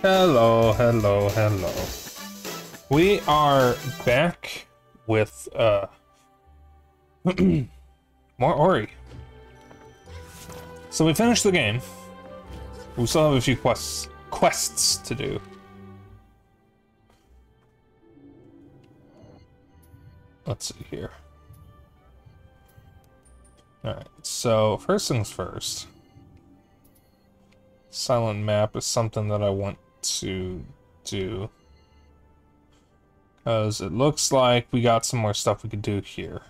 Hello, hello, hello. We are back with more Ori. So we finished the game. We still have a few quests to do. Let's see here. Alright, so first things first. Silent map is something that I want to do. Because it looks like we got some more stuff we could do here.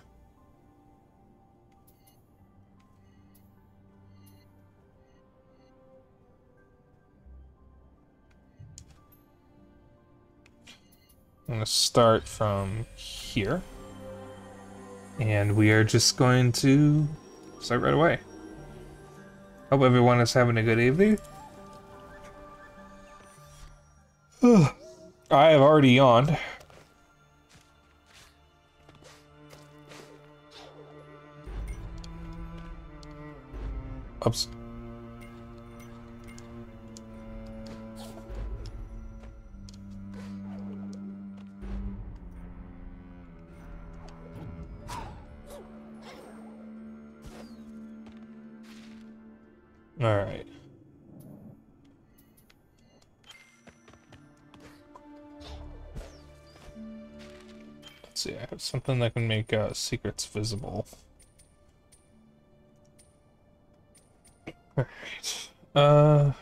I'm going to start from here. And we are just going to start right away. Hope everyone is having a good evening. I have already yawned. Oops. All right. Let's see, I have something that can make secrets visible. Alright. I'm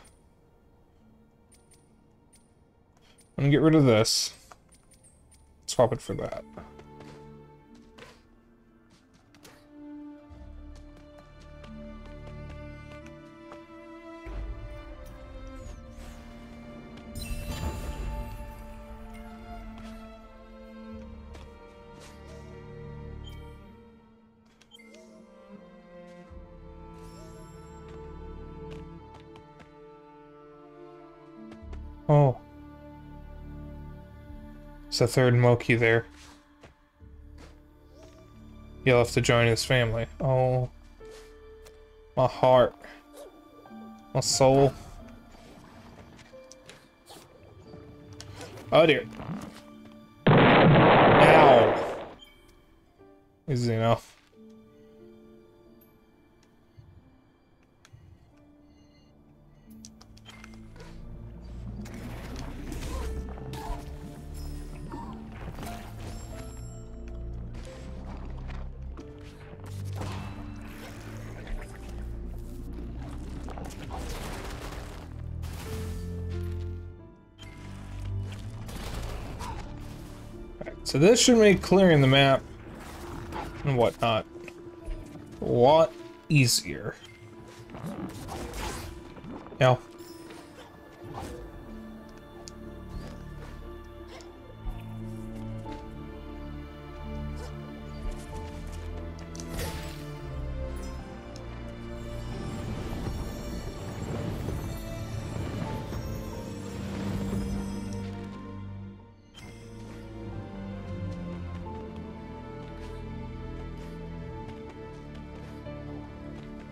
gonna get rid of this. Swap it for that. Oh. It's a third Moki there. You'll have to join his family. Oh. My heart. My soul. Oh dear. Ow. Easy enough. So this should make clearing the map and whatnot a lot easier. Yeah.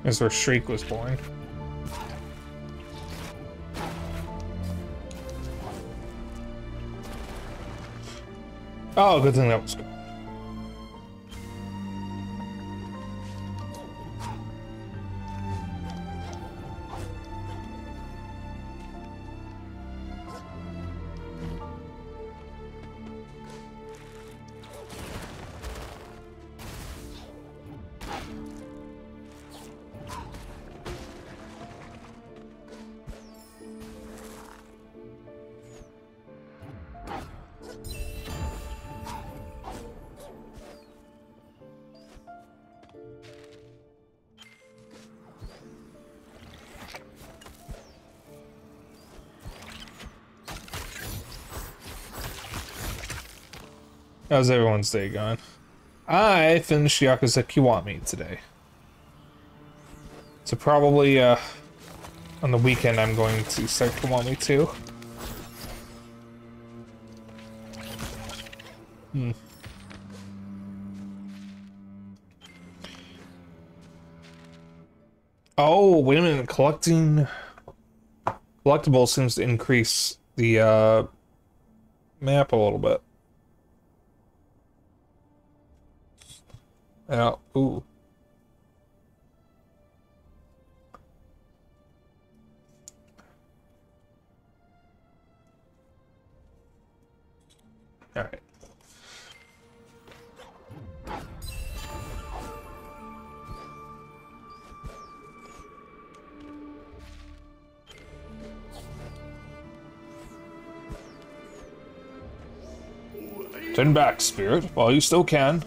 That's where Shriek was born. Oh, good thing that was good. How's everyone's day going? I finished Yakuza Kiwami today. So probably on the weekend I'm going to start Kiwami too. Oh, wait a minute. Collecting collectibles seems to increase the map a little bit. Yeah, ooh. Alright. Turn back, spirit, while you still can.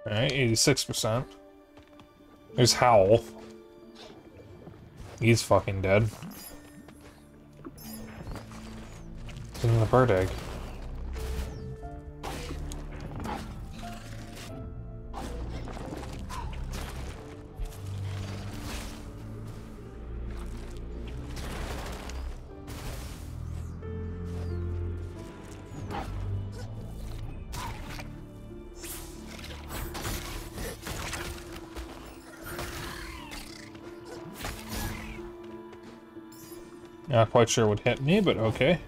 Alright, 86%. There's Howl. He's fucking dead. It's in the bird egg. Not quite sure what hit me, but okay.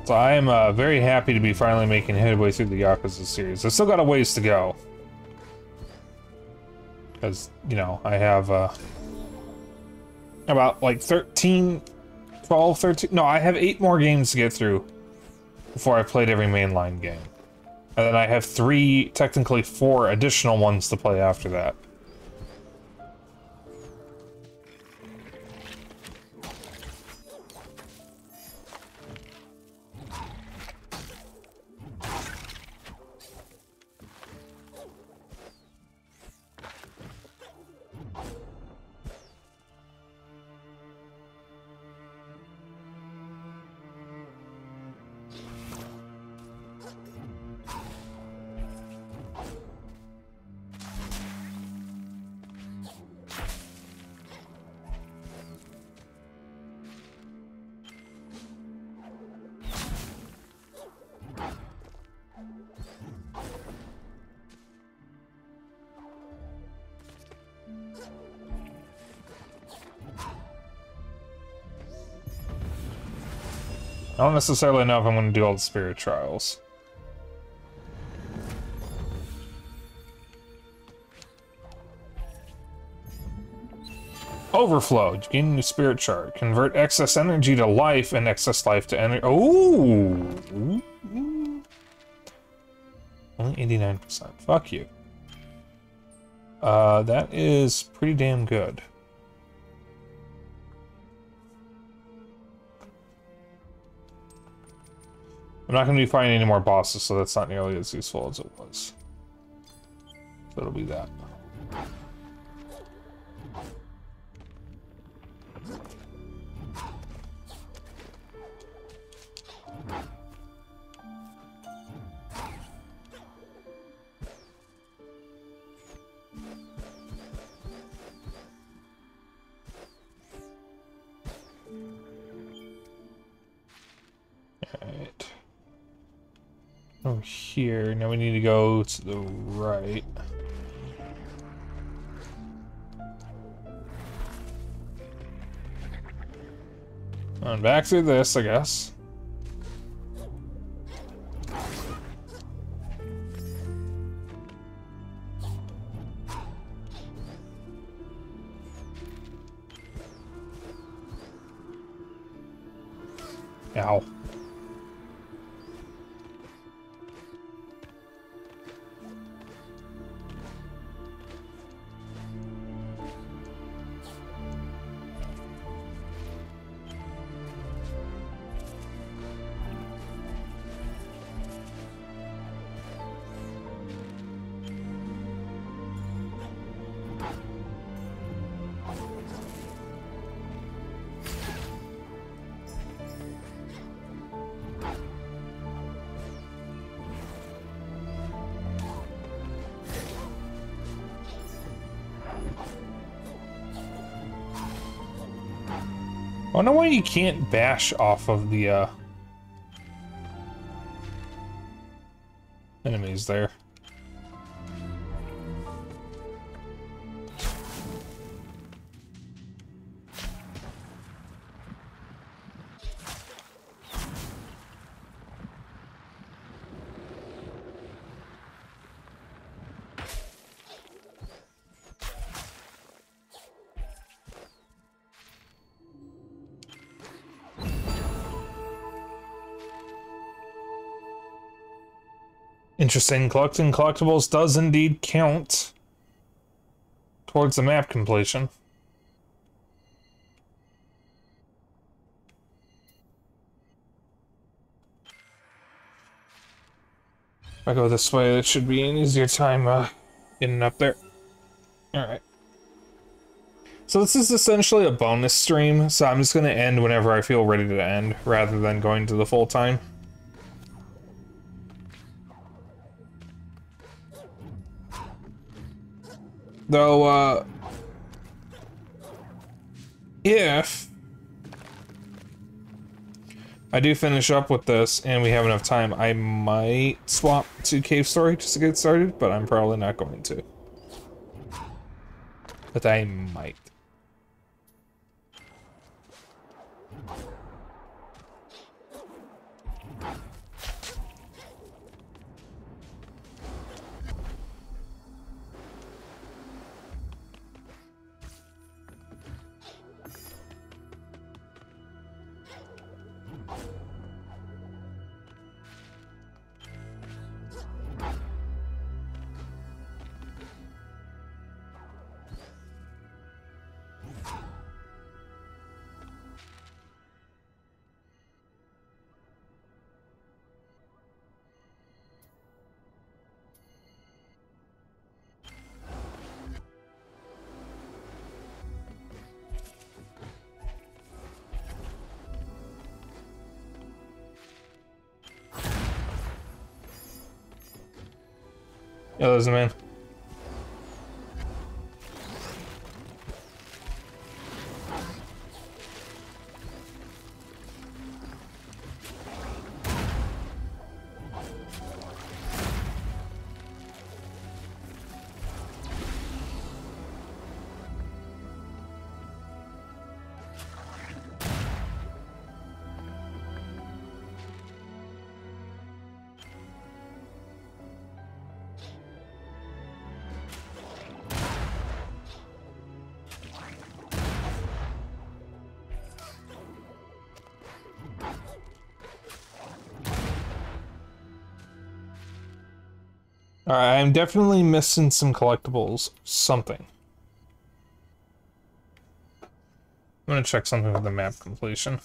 So I am very happy to be finally making headway through the Yakuza series. I've still got a ways to go. Because, you know, I have about like 13, 12, 13... No, I have 8 more games to get through before I've played every mainline game. And then I have 3, technically 4 additional ones to play after that. I don't necessarily know if I'm going to do all the spirit trials. Overflow. Gain a new spirit chart. Convert excess energy to life and excess life to energy. Oh! Only 89%. Fuck you. That is pretty damn good. I'm not going to be fighting any more bosses, so that's not nearly as useful as it was. So it'll be that. Alright. Oh, here. Now we need to go to the right. And back through this, I guess. Ow. I wonder why you can't bash off of the, enemies there. Interesting, collecting collectibles does indeed count towards the map completion. If I go this way, it should be an easier time getting up there. Alright. So this is essentially a bonus stream, so I'm just going to end whenever I feel ready to end, rather than going to the full time. Though, if I do finish up with this and we have enough time, I might swap to Cave Story just to get started, but I'm probably not going to. But I might. Yeah, there's a man. Alright, I'm definitely missing some collectibles. Something. I'm gonna check something with the map completion.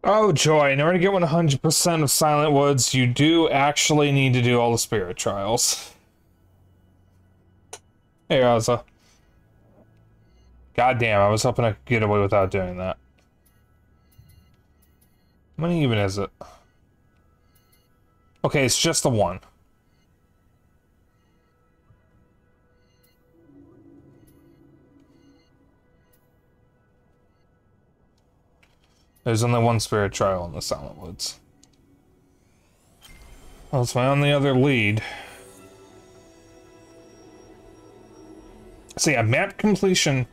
Oh joy, in order to get 100% of Silent Woods, you do actually need to do all the spirit trials. Hey, Raza. God damn, I was hoping I could get away without doing that. How many even is it? Okay, it's just the one. There's only one spirit trial in the Silent Woods. Well, it's my only other lead. So yeah, map completion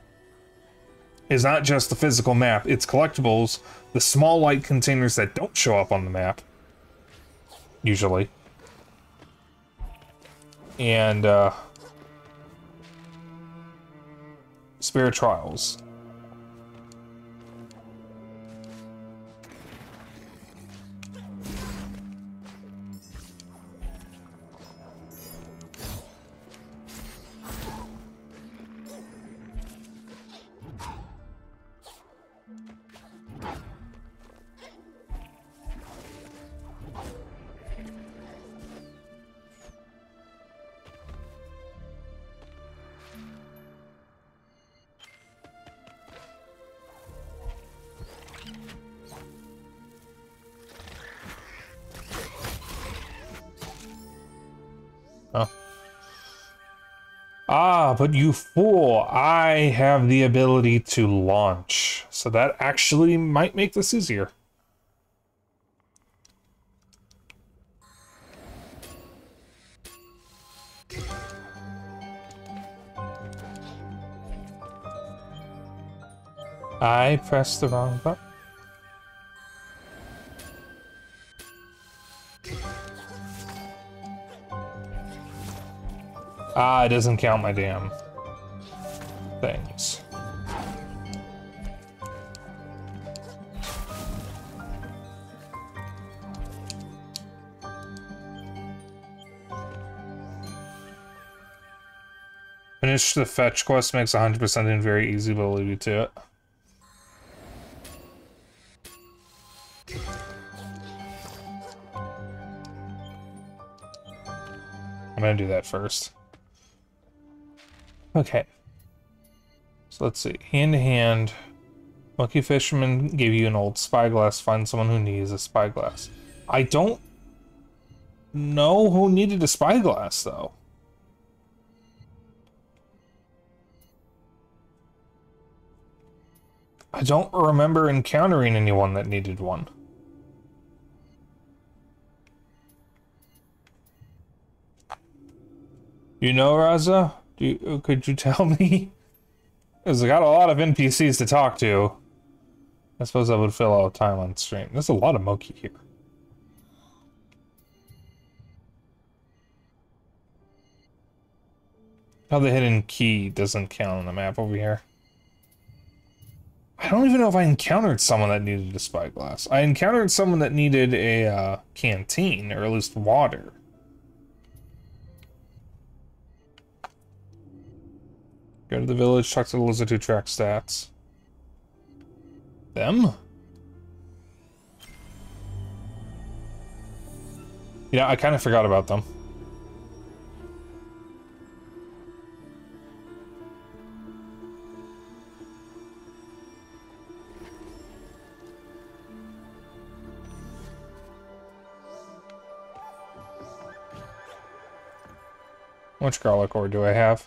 is not just the physical map, it's collectibles, the small light containers that don't show up on the map, usually. And, spirit trials. Oh. Ah, but you fool, I have the ability to launch. So that actually might make this easier. I pressed the wrong button. Ah, it doesn't count my damn things. Finish the fetch quest makes 100% in very easy, but I'll leave you to it. I'm gonna do that first. Okay. So let's see. Hand to hand. Monkey Fisherman gave you an old spyglass. Find someone who needs a spyglass. I don't know who needed a spyglass, though. I don't remember encountering anyone that needed one. You know, Raza? Could you tell me? Because I got a lot of NPCs to talk to. I suppose I would fill all the time on stream. There's a lot of Moki here. How the hidden key doesn't count on the map over here. I don't even know if I encountered someone that needed a spyglass. I encountered someone that needed a canteen, or at least water. Go to the village, talk to the lizard who tracks stats. Them? Yeah, I kind of forgot about them. Which garlic ore do I have?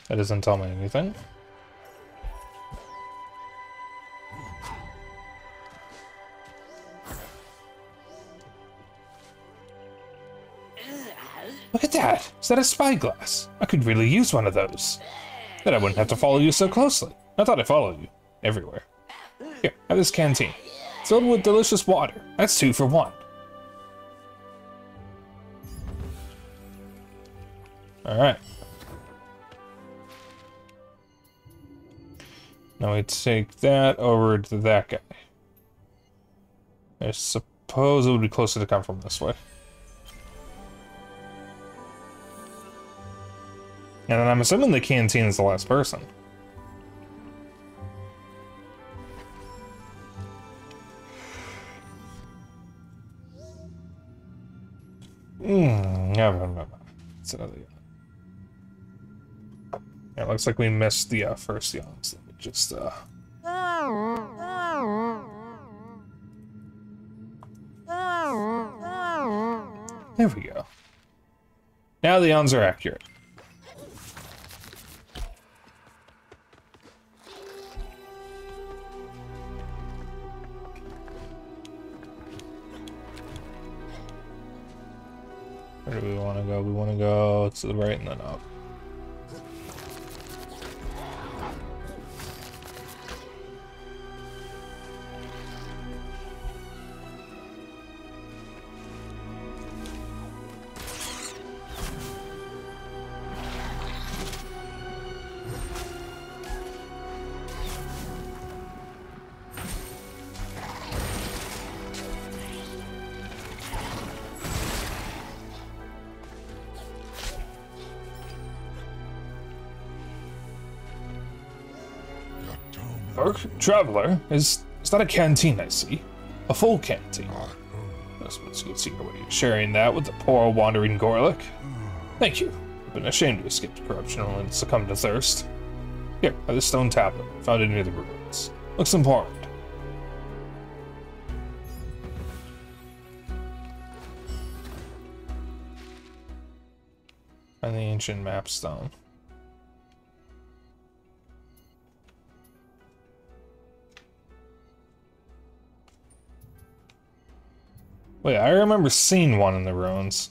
That doesn't tell me anything. Look at that! Is that a spyglass? I could really use one of those. Then I wouldn't have to follow you so closely. I thought I followed you everywhere. Here, have this canteen. It's filled with delicious water. That's 2 for 1. Alright. Now we take that over to that guy. I suppose it would be closer to come from this way. And then I'm assuming the canteen is the last person. No. It's another yawn. Yeah, it looks like we missed the first yawn, so let me just there we go. Now the yawns are accurate. Where do we want to go? We want to go to the right and then up. Traveler, is that a canteen I see? A full canteen. That's what's good to see your way. Sharing that with the poor wandering Gorlick. Thank you. I've been ashamed to escape corruption and succumb to thirst. Here, have this stone tablet. Found it near the ruins. Looks important. And the ancient map stone. Wait, I remember seeing one in the ruins.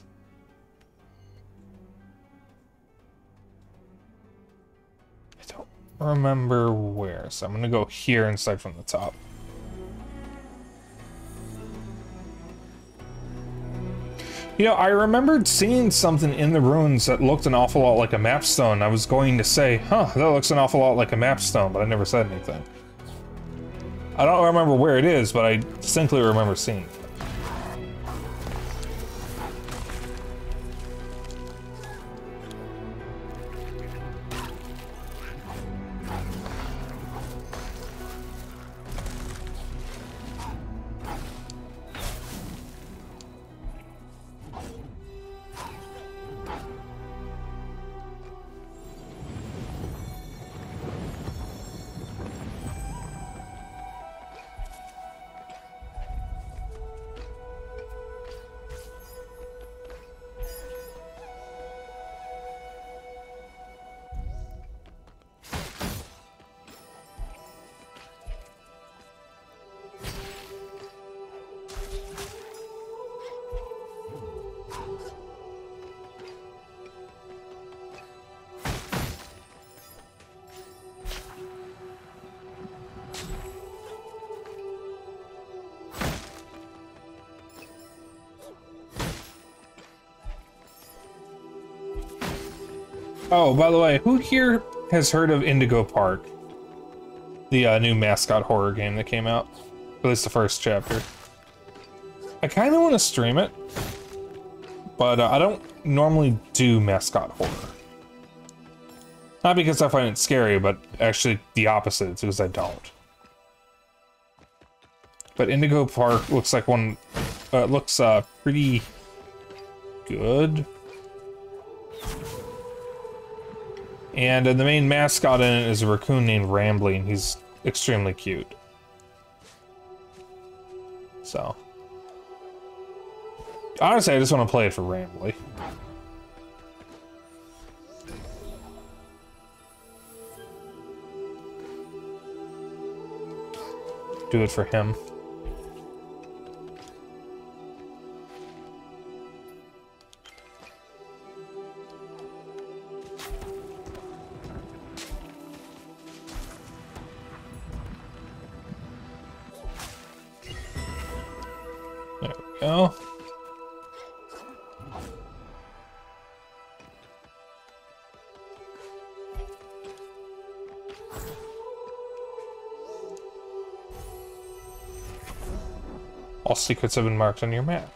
I don't remember where, so I'm gonna go here and start from the top. You know, I remembered seeing something in the ruins that looked an awful lot like a map stone. I was going to say, huh, that looks an awful lot like a map stone, but I never said anything. I don't remember where it is, but I distinctly remember seeing it. Oh, by the way, who here has heard of Indigo Park? The new mascot horror game that came out. At least the first chapter. I kind of want to stream it, but I don't normally do mascot horror. Not because I find it scary, but actually the opposite, it's because I don't. But Indigo Park looks like one, looks pretty good. And the main mascot in it is a raccoon named Rambly, and he's extremely cute. So. Honestly, I just want to play it for Rambly. Do it for him. Go. All secrets have been marked on your map.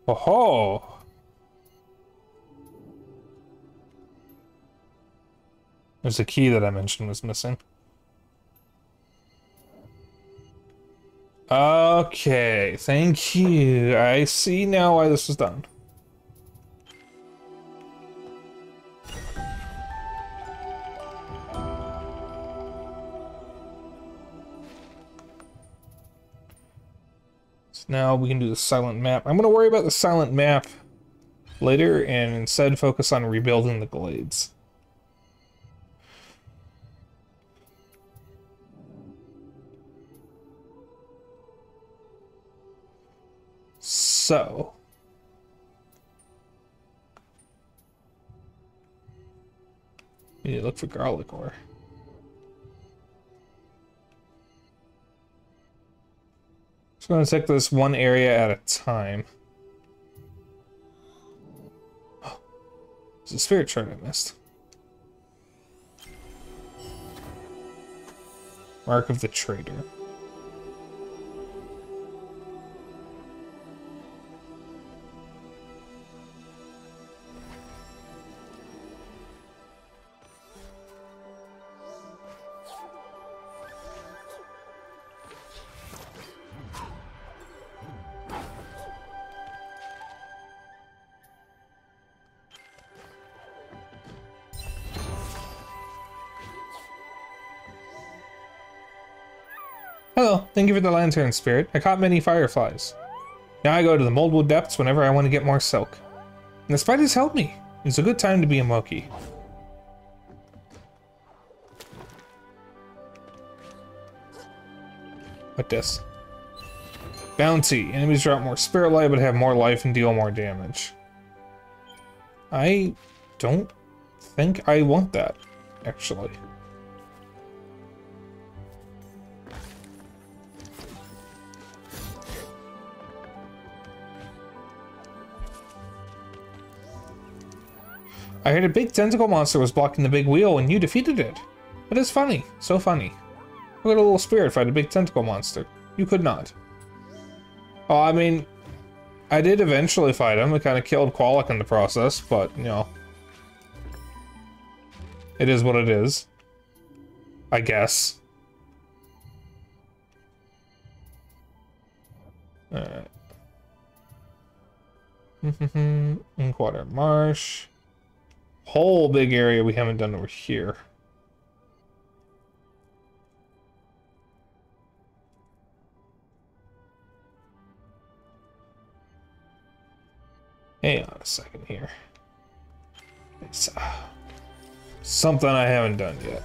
Oh-ho! There's a key that I mentioned was missing. Okay, thank you. I see now why this was done. So now we can do the silent map. I'm gonna worry about the silent map later and instead focus on rebuilding the glades. So, we need to look for garlic ore. Just gonna take this one area at a time. Oh, it's a spirit shard I missed. Mark of the Trader. Hello, thank you for the lantern, Spirit. I caught many fireflies. Now I go to the Moldwood Depths whenever I want to get more silk. And the spiders help me. It's a good time to be a Moki. What this? Bounty. Enemies drop more spirit light but have more life and deal more damage. I don't think I want that, actually. I heard a big tentacle monster was blocking the big wheel and you defeated it. That is funny. So funny. Look at a little spirit fight a big tentacle monster. You could not. Oh, I mean, I did eventually fight him. I kind of killed Qualic in the process, but, you know. It is what it is. I guess. Alright. Inkwater Marsh. Whole big area we haven't done over here. Hang on a second here. It's something I haven't done yet.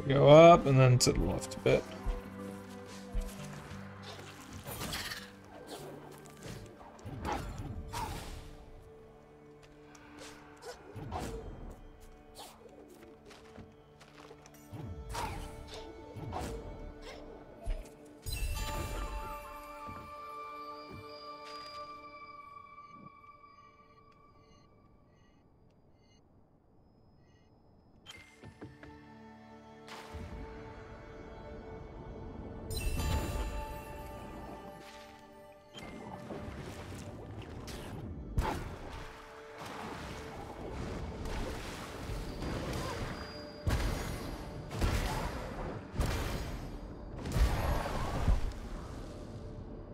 Go up and then to the left a bit.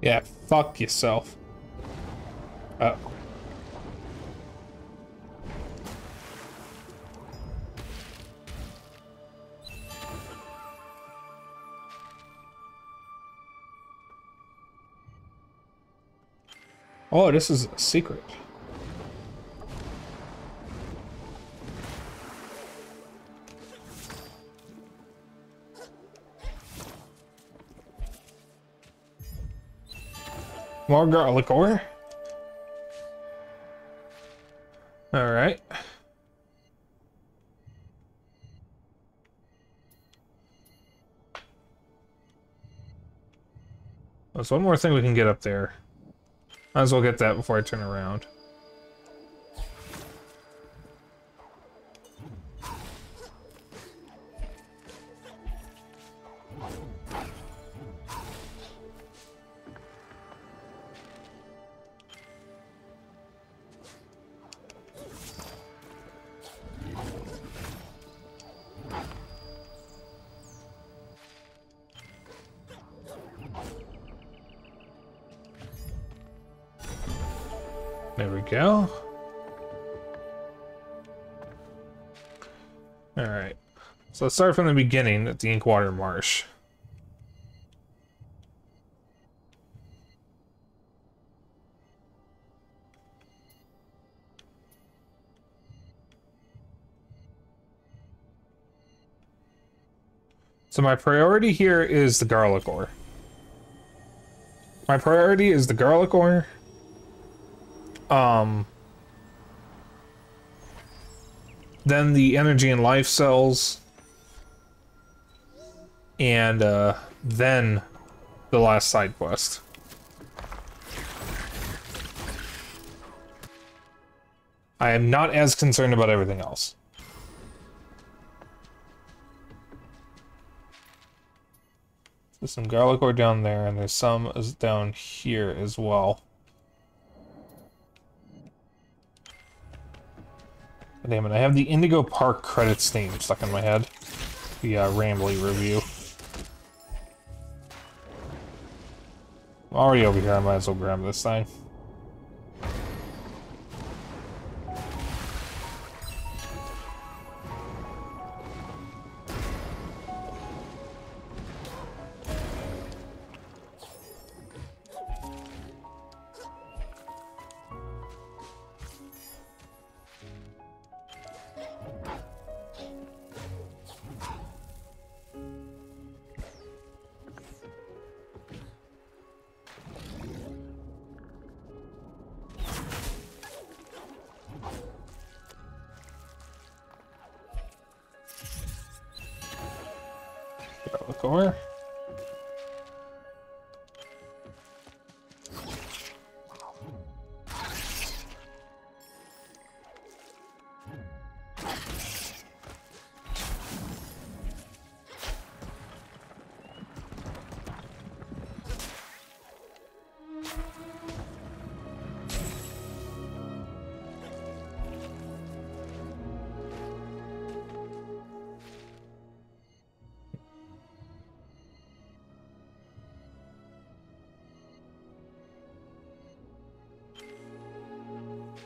Yeah, fuck yourself. Oh. Oh, this is a secret. More garlic ore. Alright. There's one more thing we can get up there. Might as well get that before I turn around. There we go. Alright. So let's start from the beginning at the Inkwater Marsh. So my priority here is the garlic ore. My priority is the garlic ore. Then the energy and life cells, and then the last side quest. I am not as concerned about everything else. There's some garlic ore down there, and there's some down here as well. Damn it, I have the Indigo Park credits theme stuck in my head. The Rambly review. I'm already over here, I might as well grab this thing. Look over.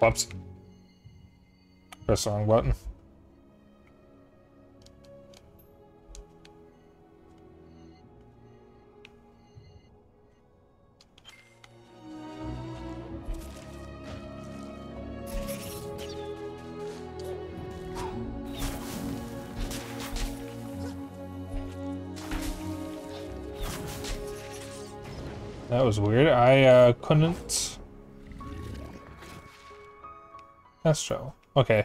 Whoops. Press the wrong button. That was weird. I couldn't... Astro. Okay.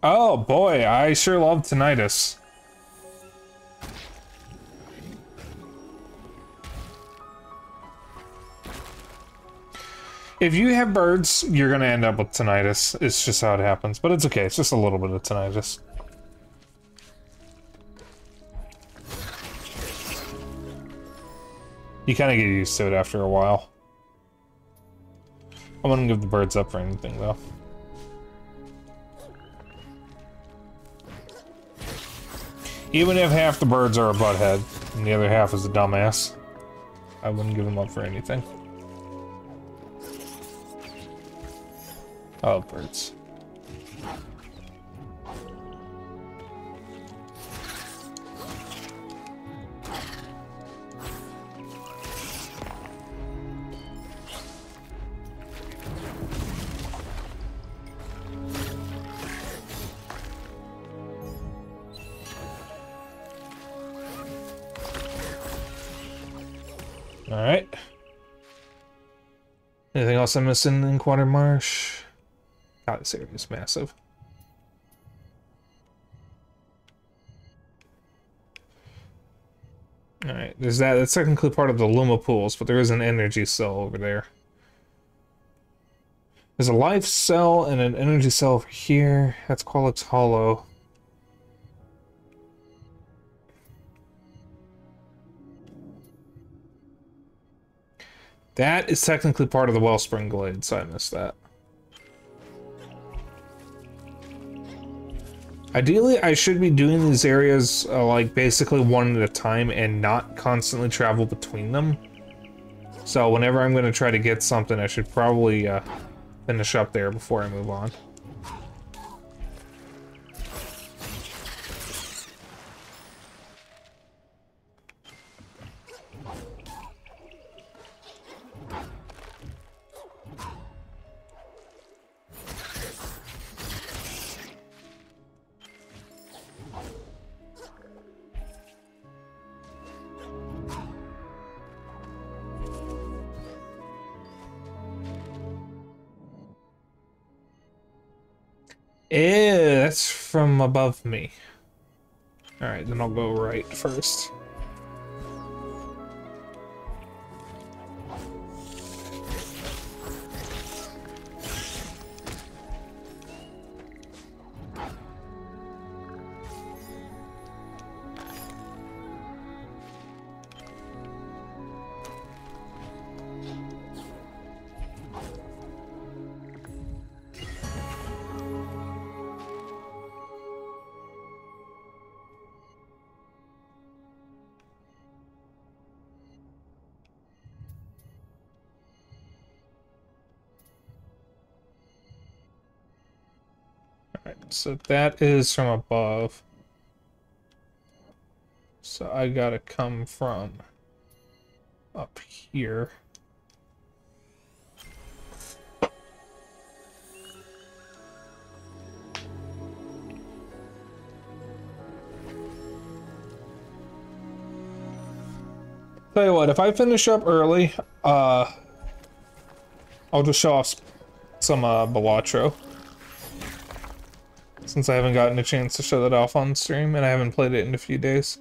Oh boy, I sure love tinnitus. If you have birds, you're gonna end up with tinnitus. It's just how it happens, but it's okay. It's just a little bit of tinnitus. You kind of get used to it after a while. I wouldn't give the birds up for anything, though. Even if half the birds are a butthead, and the other half is a dumbass, I wouldn't give them up for anything. Oh, birds. Alright. Anything else I'm missing in Inkwater Marsh? God, this area is massive. Alright, there's that. That's technically part of the Luma pools, but there is an energy cell over there. There's a life cell and an energy cell over here. That's Qualix Hollow. That is technically part of the Wellspring Glade, so I missed that. Ideally, I should be doing these areas like basically one at a time and not constantly travel between them. So whenever I'm going to try to get something, I should probably finish up there before I move on. That's from above me. Alright, then I'll go right first. So that is from above. So I gotta come from up here. Tell you what, if I finish up early, I'll just show off some Balatro. Since I haven't gotten a chance to show that off on stream, and I haven't played it in a few days.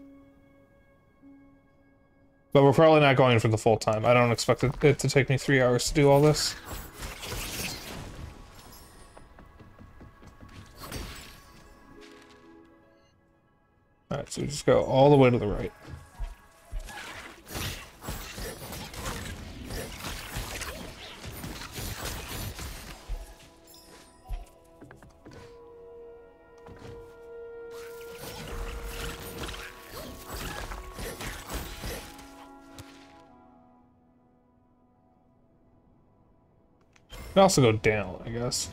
But we're probably not going for the full time. I don't expect it to take me 3 hours to do all this. Alright, so we just go all the way to the right. Can also go down, I guess.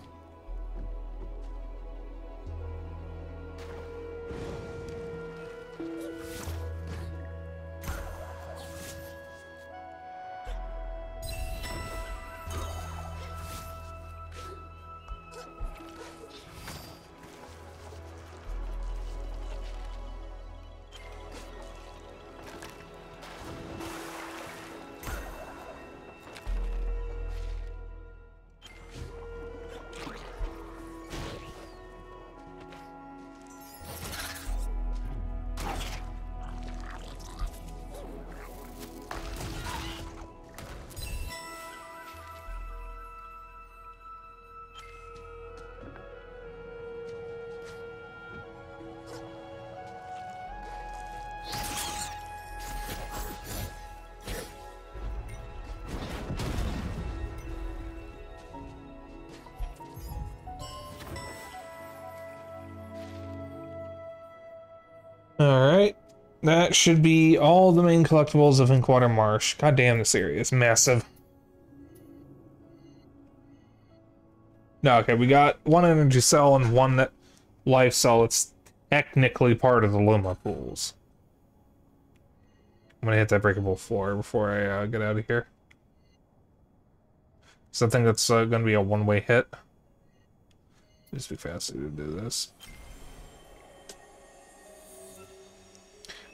Alright, that should be all the main collectibles of Inkwater Marsh. God damn, this area is massive. No, okay, we got one energy cell and one life cell. It's technically part of the Luma pools. I'm gonna hit that breakable floor before I get out of here. So I think that's gonna be a one-way hit. Just be faster to do this.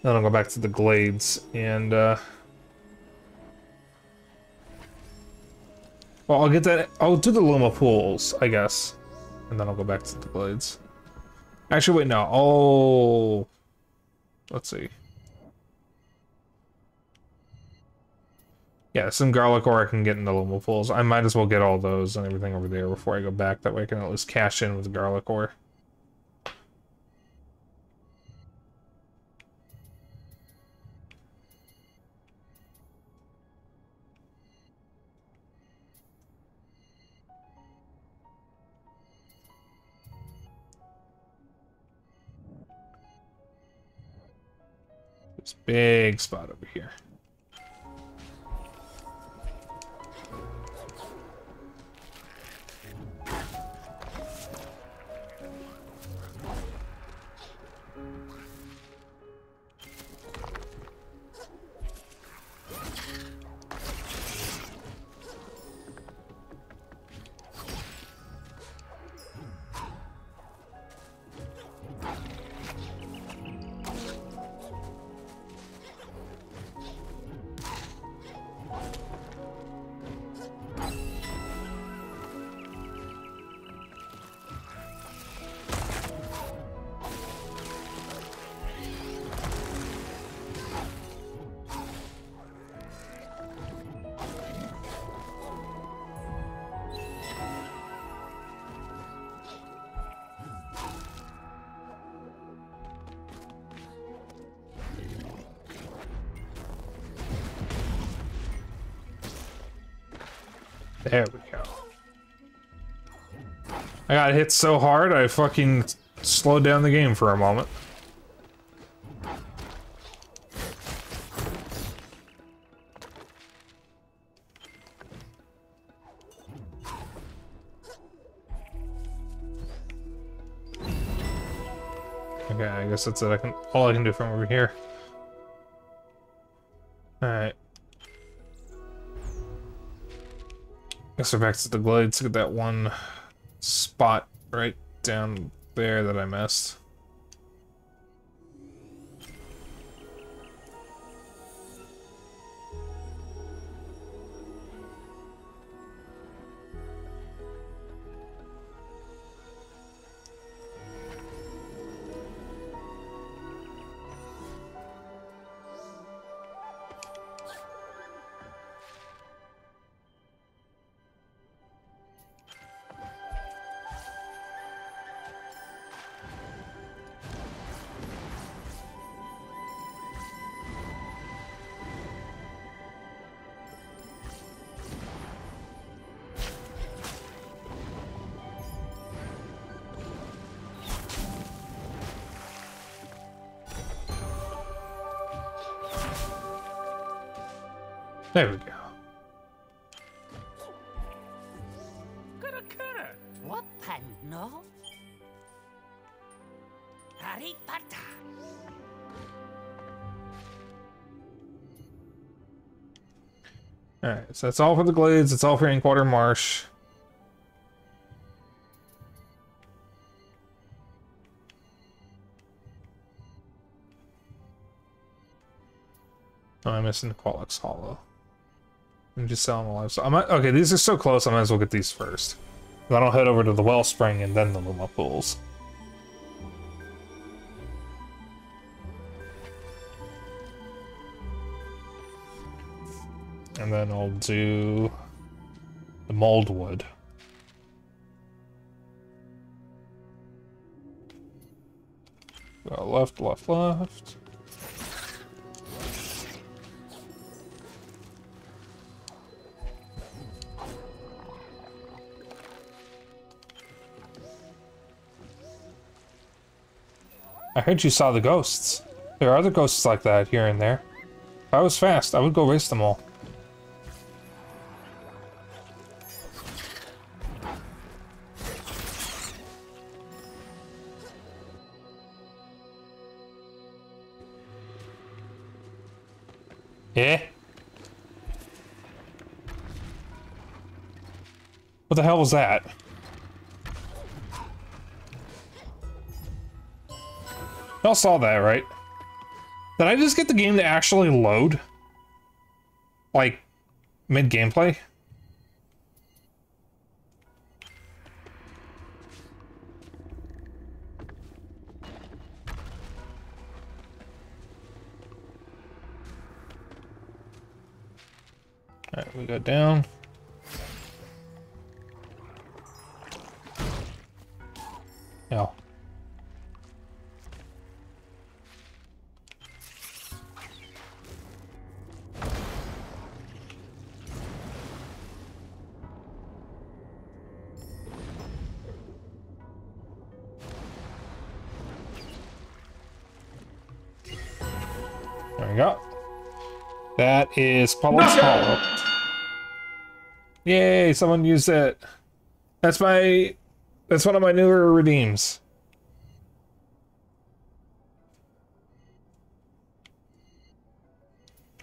Then I'll go back to the glades and well, I'll get that. I'll do the Luma pools, I guess, and then I'll go back to the glades. Actually, wait, no. Oh, let's see. Yeah, some garlic ore I can get in the luma pools. I might as well get all those and everything over there before I go back. That way I can at least cash in with garlic ore. This big spot over here. There we go. I got hit so hard, I fucking slowed down the game for a moment. Okay, I guess that's it. All I can do from over here. Alright. Guess we're back to the glades to get that one spot right down there that I missed. There we go. What no? Haripata. Alright, so that's all for the glades, it's all for Inkwater Marsh. Oh, I'm missing the Qualix Hollow. I'm just selling the life. So okay, these are so close, I might as well get these first. Then I'll head over to the Wellspring and then the Luma Pools. And then I'll do the Moldwood. Go left, left, left. I heard you saw the ghosts. There are other ghosts like that here and there. If I was fast, I would go race them all. Yeah? What the hell was that? Y'all saw that, right? Did I just get the game to actually load? Like, mid-gameplay? Alright, we go down. Oh. There we go. That is Pollard's Hollow. Yay, someone used it. That's one of my newer redeems.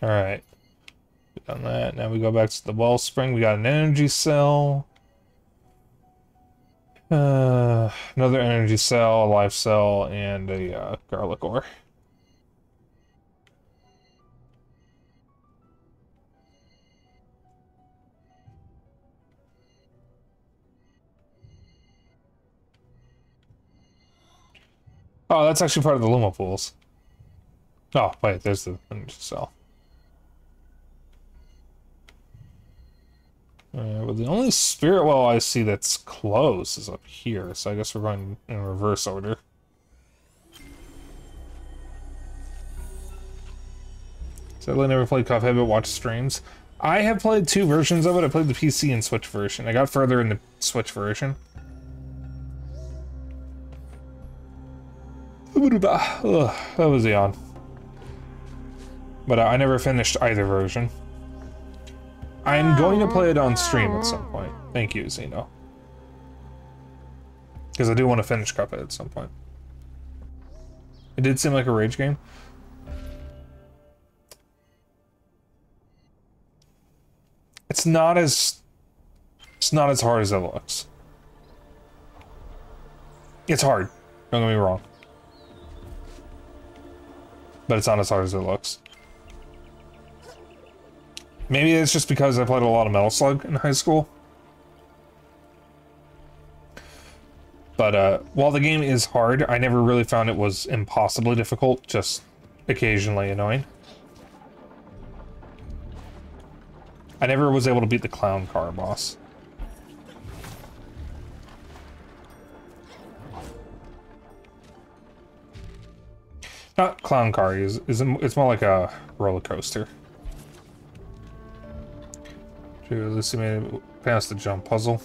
Alright. Done that. Now we go back to the wellspring. We got an energy cell. Another energy cell, a life cell, and a garlic ore. Oh, that's actually part of the Luma pools. Oh, wait, there's the energy cell. Well, the only spirit well I see that's close is up here, so I guess we're going in reverse order. Sadly, I never played Cuphead, but watched streams. I have played 2 versions of it. I played the PC and Switch version. I got further in the Switch version. Ugh, that was yawn. But I never finished either version. I'm going to play it on stream at some point. Thank you, Zeno. Because I do want to finish Cuphead at some point. It did seem like a rage game. It's not as hard as it looks. It's hard. Don't get me wrong. But it's not as hard as it looks. Maybe it's just because I played a lot of Metal Slug in high school. But while the game is hard, I never really found it was impossibly difficult, just occasionally annoying. I never was able to beat the clown car boss. Not clown car, it's more like a roller coaster. Lucy made it past the jump puzzle.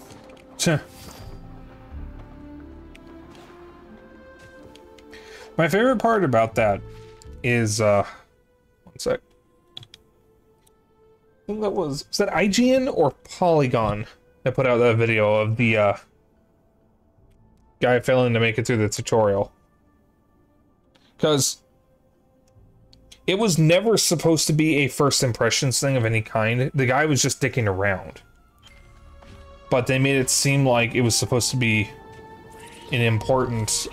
My favorite part about that is, one sec. I think was that IGN or Polygon that put out that video of the, guy failing to make it through the tutorial. Because it was never supposed to be a first impressions thing of any kind. The guy was just dicking around. But they made it seem like it was supposed to be an important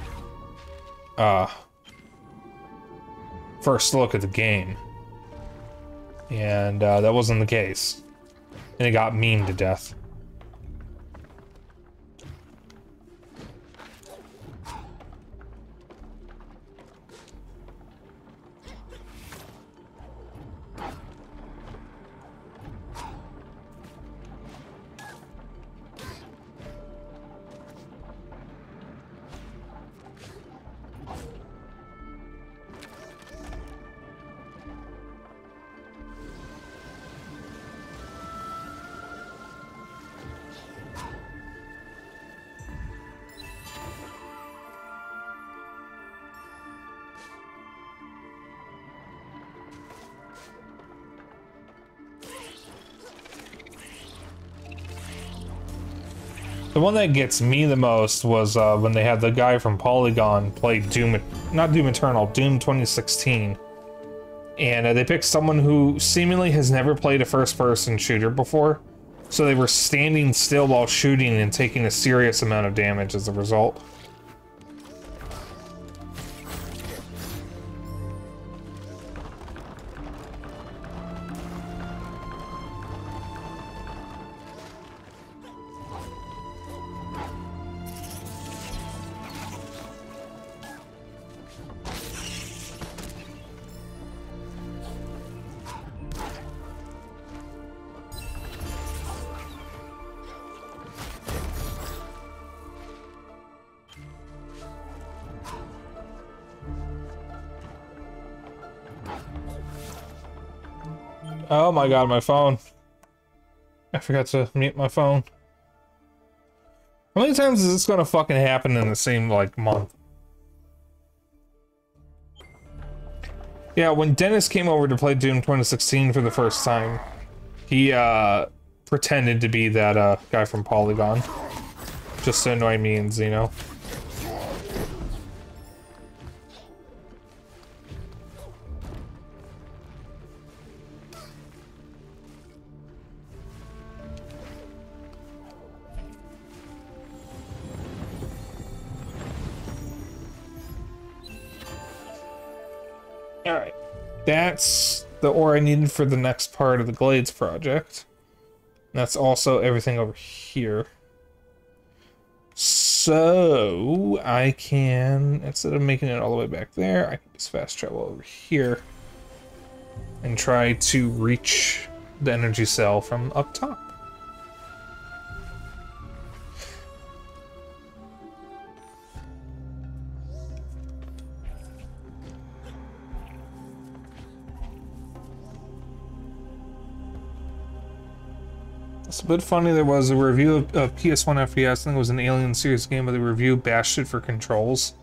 first look at the game. And that wasn't the case. And it got memed to death. The one that gets me the most was when they had the guy from Polygon play Doom, not Doom Eternal, Doom 2016. And they picked someone who seemingly has never played a first-person shooter before. So they were standing still while shooting and taking a serious amount of damage as a result. Oh my god, my phone. I forgot to mute my phone. How many times is this gonna fucking happen in the same, like, month? Yeah, when Dennis came over to play Doom 2016 for the first time, he, pretended to be that, guy from Polygon. Just to annoy me and Xeno. Alright. That's the ore I needed for the next part of the Glades project. That's also everything over here. So, I can, instead of making it all the way back there, I can just fast travel over here and try to reach the energy cell from up top. It's a bit funny, there was a review of PS1 FPS, I think it was an Alien series game, but the review bashed it for controls.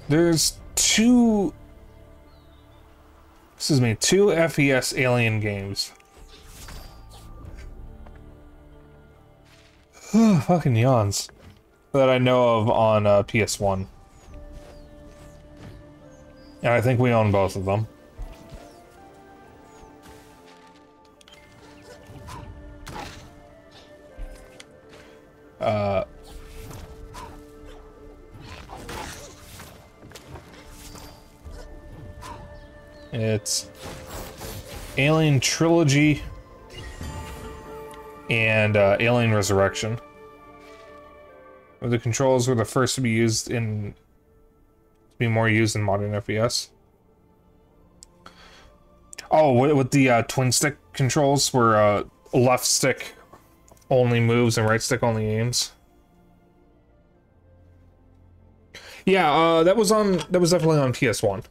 There's two FES Alien games. Fucking yawns. That I know of on PS1. And I think we own both of them. It's Alien Trilogy and Alien Resurrection. Where the controls were the first to be used in more used in modern FPS. Oh, with the twin stick controls, where left stick only moves and right stick only aims. Yeah, that was definitely on PS1.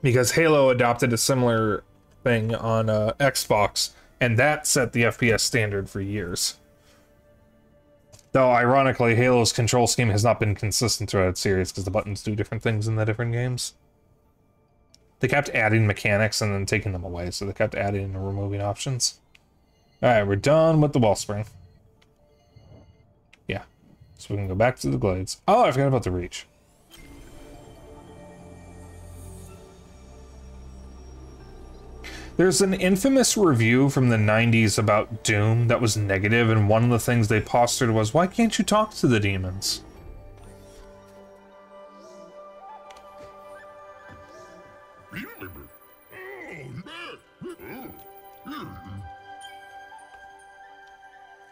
Because Halo adopted a similar thing on Xbox, and that set the FPS standard for years. Though, ironically, Halo's control scheme has not been consistent throughout its series, because the buttons do different things in the different games. They kept adding mechanics and then taking them away, so they kept adding and removing options. Alright, we're done with the wellspring. Yeah. So we can go back to the Glades. Oh, I forgot about the Reach. There's an infamous review from the 90s about Doom that was negative, and one of the things they postulated was, why can't you talk to the demons?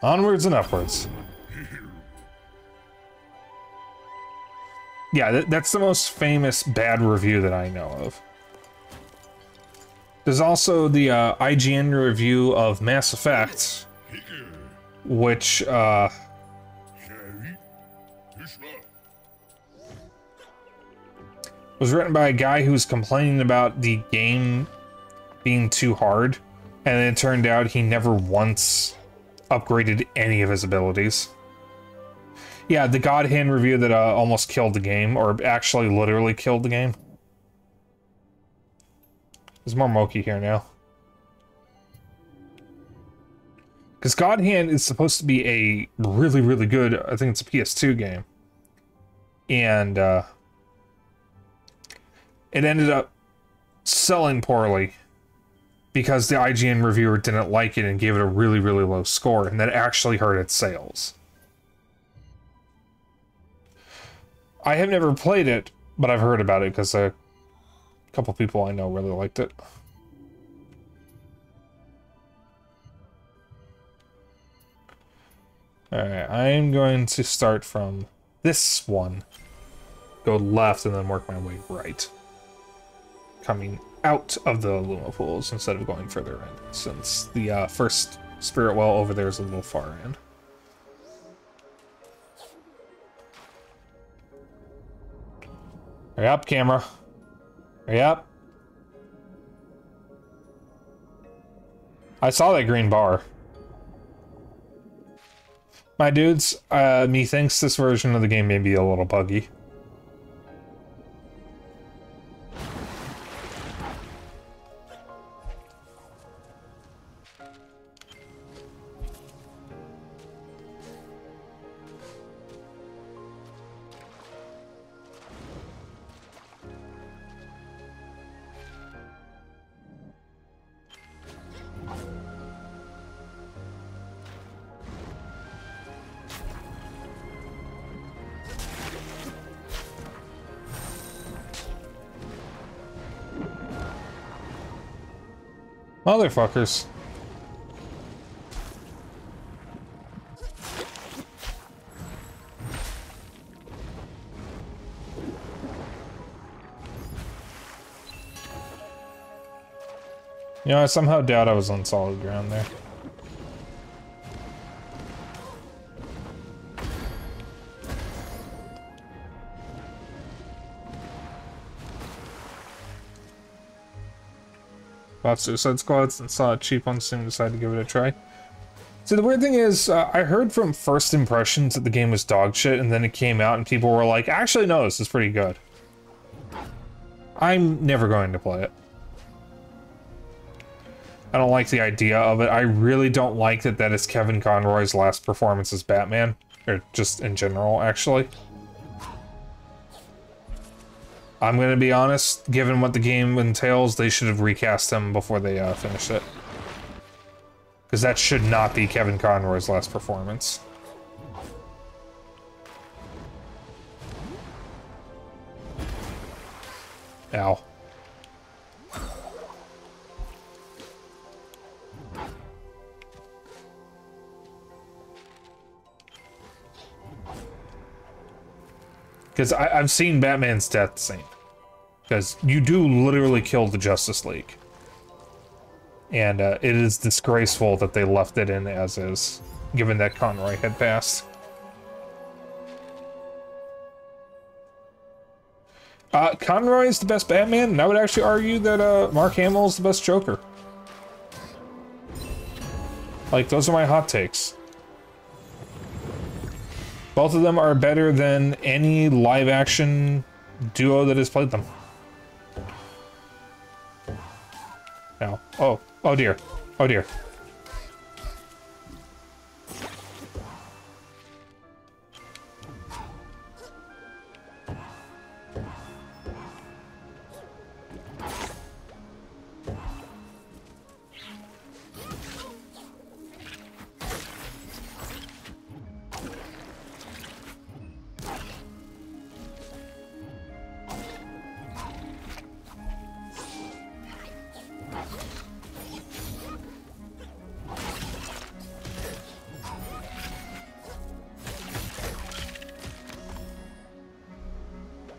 Onwards and upwards. Yeah, that's the most famous bad review that I know of. There's also the IGN review of Mass Effect, which was written by a guy who was complaining about the game being too hard, and it turned out he never once upgraded any of his abilities. Yeah, the God Hand review that almost killed the game, or actually literally killed the game. There's more Moki here now. Because God Hand is supposed to be a really, really good, I think it's a PS2 game. And it ended up selling poorly because the IGN reviewer didn't like it and gave it a really, really low score, and that actually hurt its sales. I have never played it, but I've heard about it because a couple people I know really liked it. Alright, I'm going to start from this one, go left, and then work my way right. Coming out of the Luma pools instead of going further in, since the first Spirit Well over there is a little far in. Hurry up, camera. Hurry up. I saw that green bar. My dudes, methinks this version of the game may be a little buggy. Motherfuckers. You know, I somehow doubt I was on solid ground there. Bought Suicide Squads and saw it cheap on Steam and decided to give it a try. See, the weird thing is, I heard from first impressions that the game was dog shit, and then it came out and people were like, actually, no, this is pretty good. I'm never going to play it. I don't like the idea of it. I really don't like that that is Kevin Conroy's last performance as Batman. Or just in general, actually. I'm gonna be honest, given what the game entails, they should have recast him before they finished it. Because that should not be Kevin Conroy's last performance. Ow. Because I've seen Batman's death scene. Because you do literally kill the Justice League. And it is disgraceful that they left it in as is, given that Conroy had passed. Conroy is the best Batman, and I would actually argue that Mark Hamill is the best Joker. Like, those are my hot takes. Both of them are better than any live-action duo that has played them. Now, oh dear, oh dear.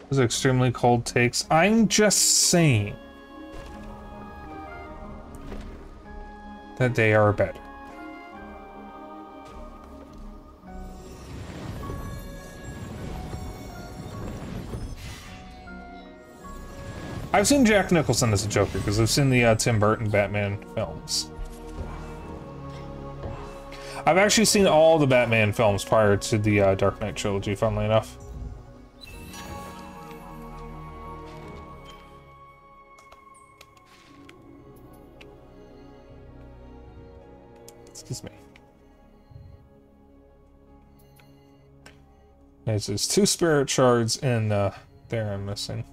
Those are extremely cold takes. I'm just saying that they are better. I've seen Jack Nicholson as a Joker because I've seen the Tim Burton Batman films. I've actually seen all the Batman films prior to the Dark Knight trilogy, funnily enough. Excuse me. There's 2 spirit shards in there I'm missing.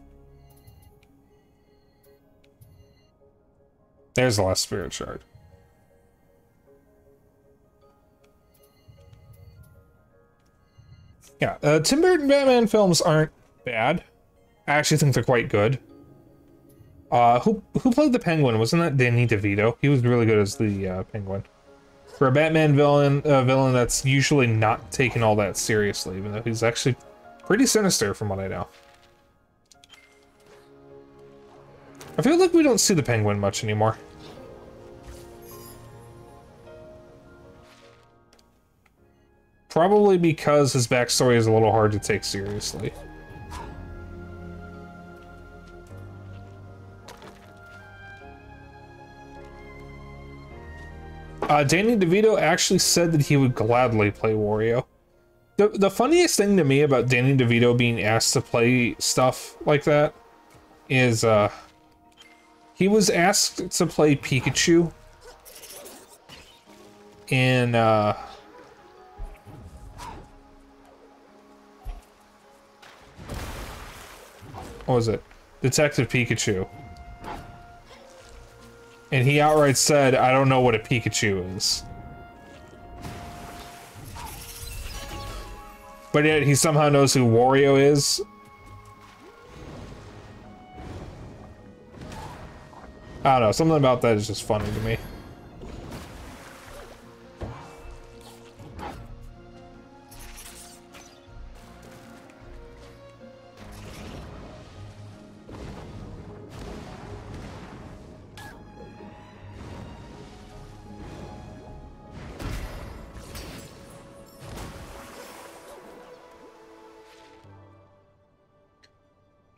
There's the last spirit shard. Yeah, Tim Burton Batman films aren't bad. I actually think they're quite good. Who played the Penguin? Wasn't that Danny DeVito? He was really good as the Penguin. For a Batman villain that's usually not taken all that seriously, even though he's actually pretty sinister from what I know. I feel like we don't see the Penguin much anymore. Probably because his backstory is a little hard to take seriously. Danny DeVito actually said that he would gladly play Wario. The funniest thing to me about Danny DeVito being asked to play stuff like that is, he was asked to play Pikachu in, what was it? Detective Pikachu. And he outright said, I don't know what a Pikachu is. But yet he somehow knows who Wario is. I don't know, something about that is just funny to me.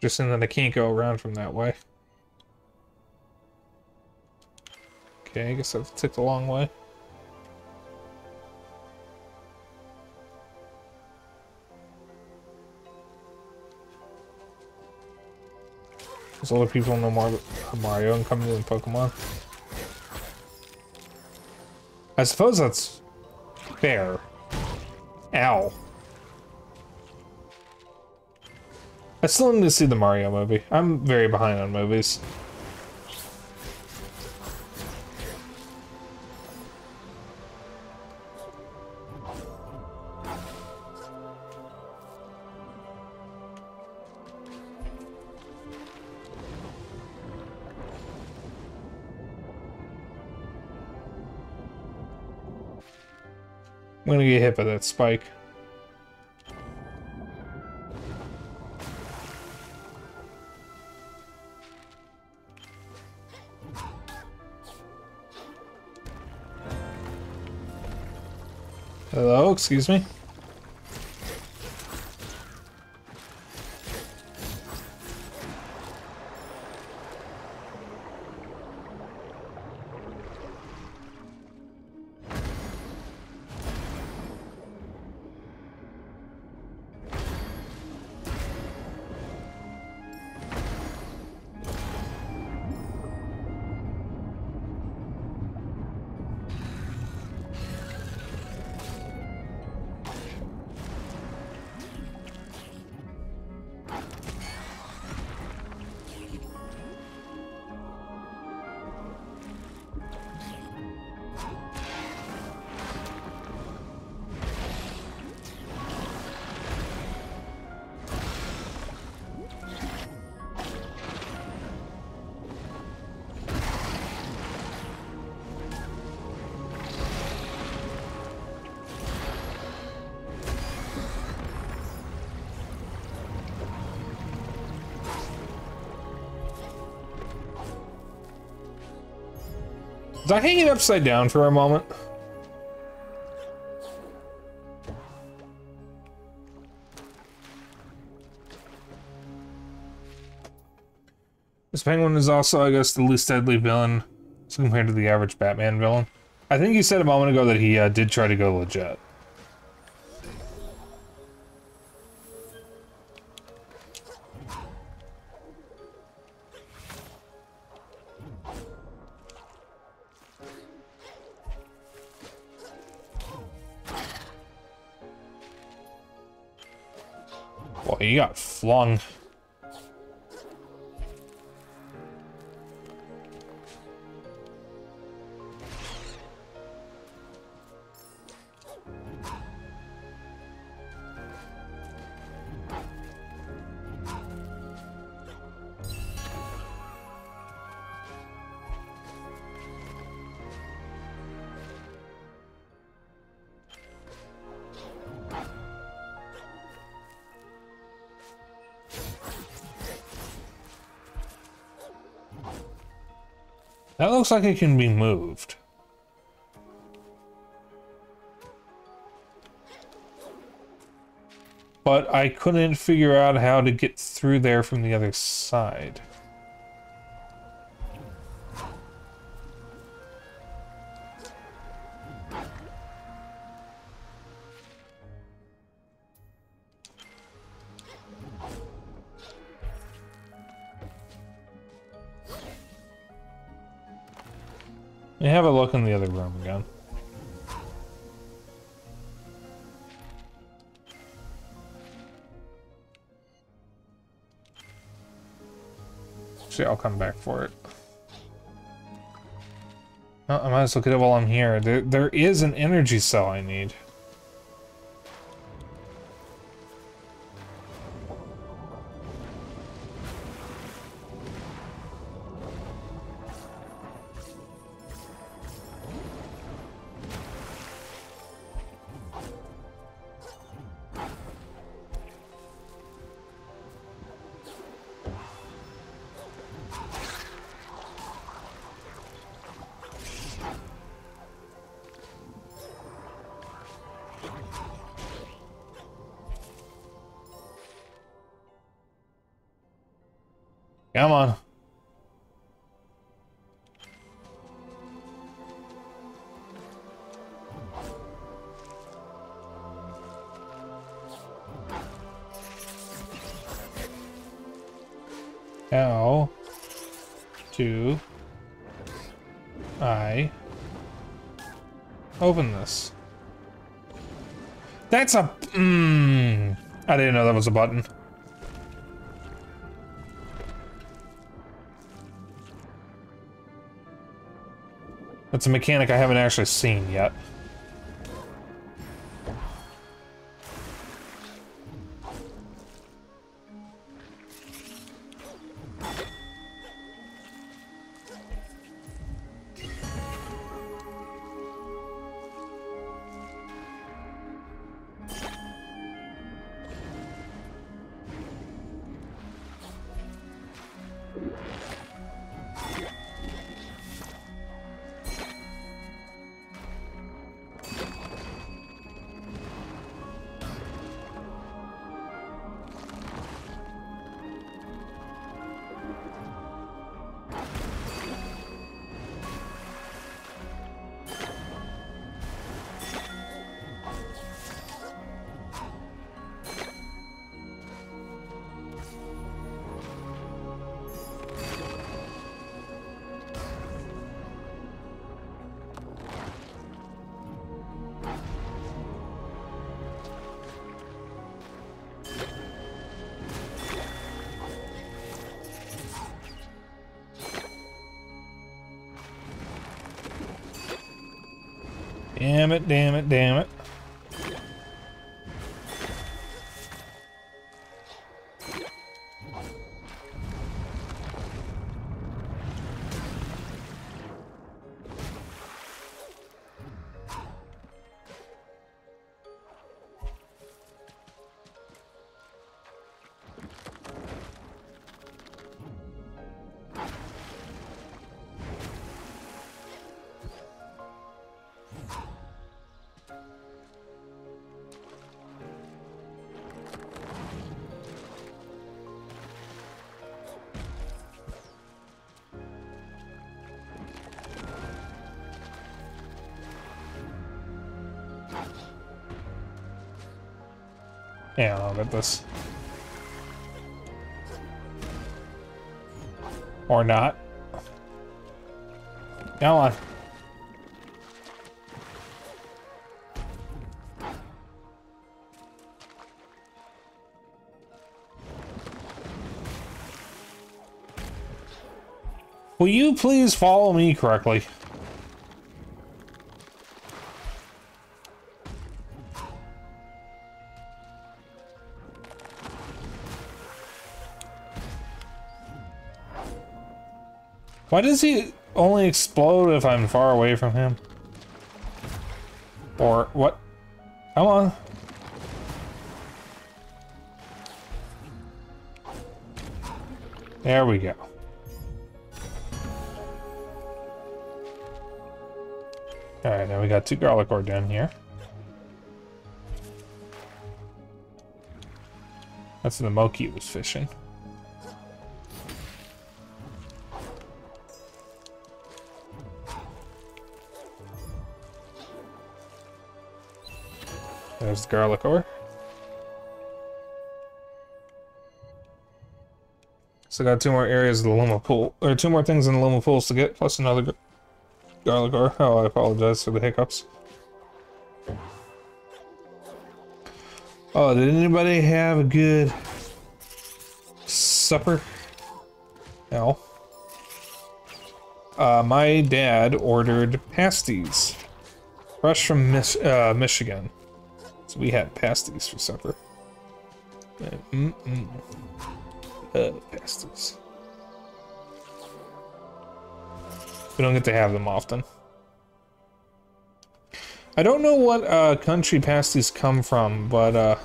Just in that I can't go around from that way. Okay, I guess I've took the long way. There's other people know more about Mario and coming in Pokemon. I suppose that's fair. Ow. I still need to see the Mario movie. I'm very behind on movies. I'm gonna get hit by that spike. Hello, excuse me. Was I hanging upside down for a moment? This penguin is also, I guess, the least deadly villain compared to the average Batman villain. I think you said a moment ago that he did try to go legit. Well, he got flung. That looks like it can be moved. but I couldn't figure out how to get through there from the other side. Let me have a look in the other room again. Actually, I'll come back for it. Oh, I might as well get it while I'm here. There is an energy cell I need. Come on. How do I open this? That's a... I didn't know that was a button. That's a mechanic I haven't actually seen yet. Damn it, damn it, damn it. Yeah, I'll get this. Or not. Come on. Will you please follow me correctly? Why does he only explode if I'm far away from him? Or what? Come on. There we go. Alright, now we got 2 garlic ore down here. That's the Moki was fishing. There's the garlic ore. So got 2 more areas of the Luma Pool, or 2 more things in the Luma Pools to get, plus another garlic ore. Oh, I apologize for the hiccups. Oh, did anybody have a good supper? No. My dad ordered pasties, fresh from Michigan. So we had pasties for supper. Pasties. We don't get to have them often. I don't know what country pasties come from, but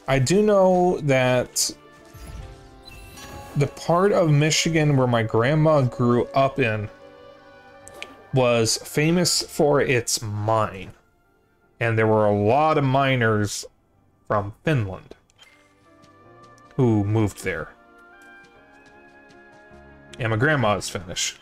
I do know that the part of Michigan where my grandma grew up in was famous for its mine. And there were a lot of miners from Finland who moved there. And my grandma is Finnish.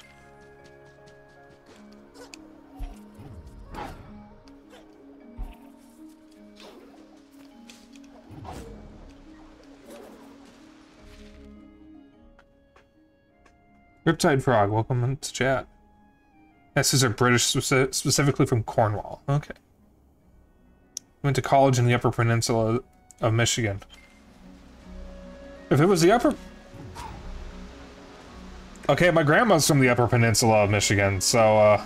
Riptide Frog, welcome to chat. S's are British, specifically from Cornwall. Okay. Went to college in the Upper Peninsula of Michigan. If it was the Upper... Okay, my grandma's from the Upper Peninsula of Michigan, so,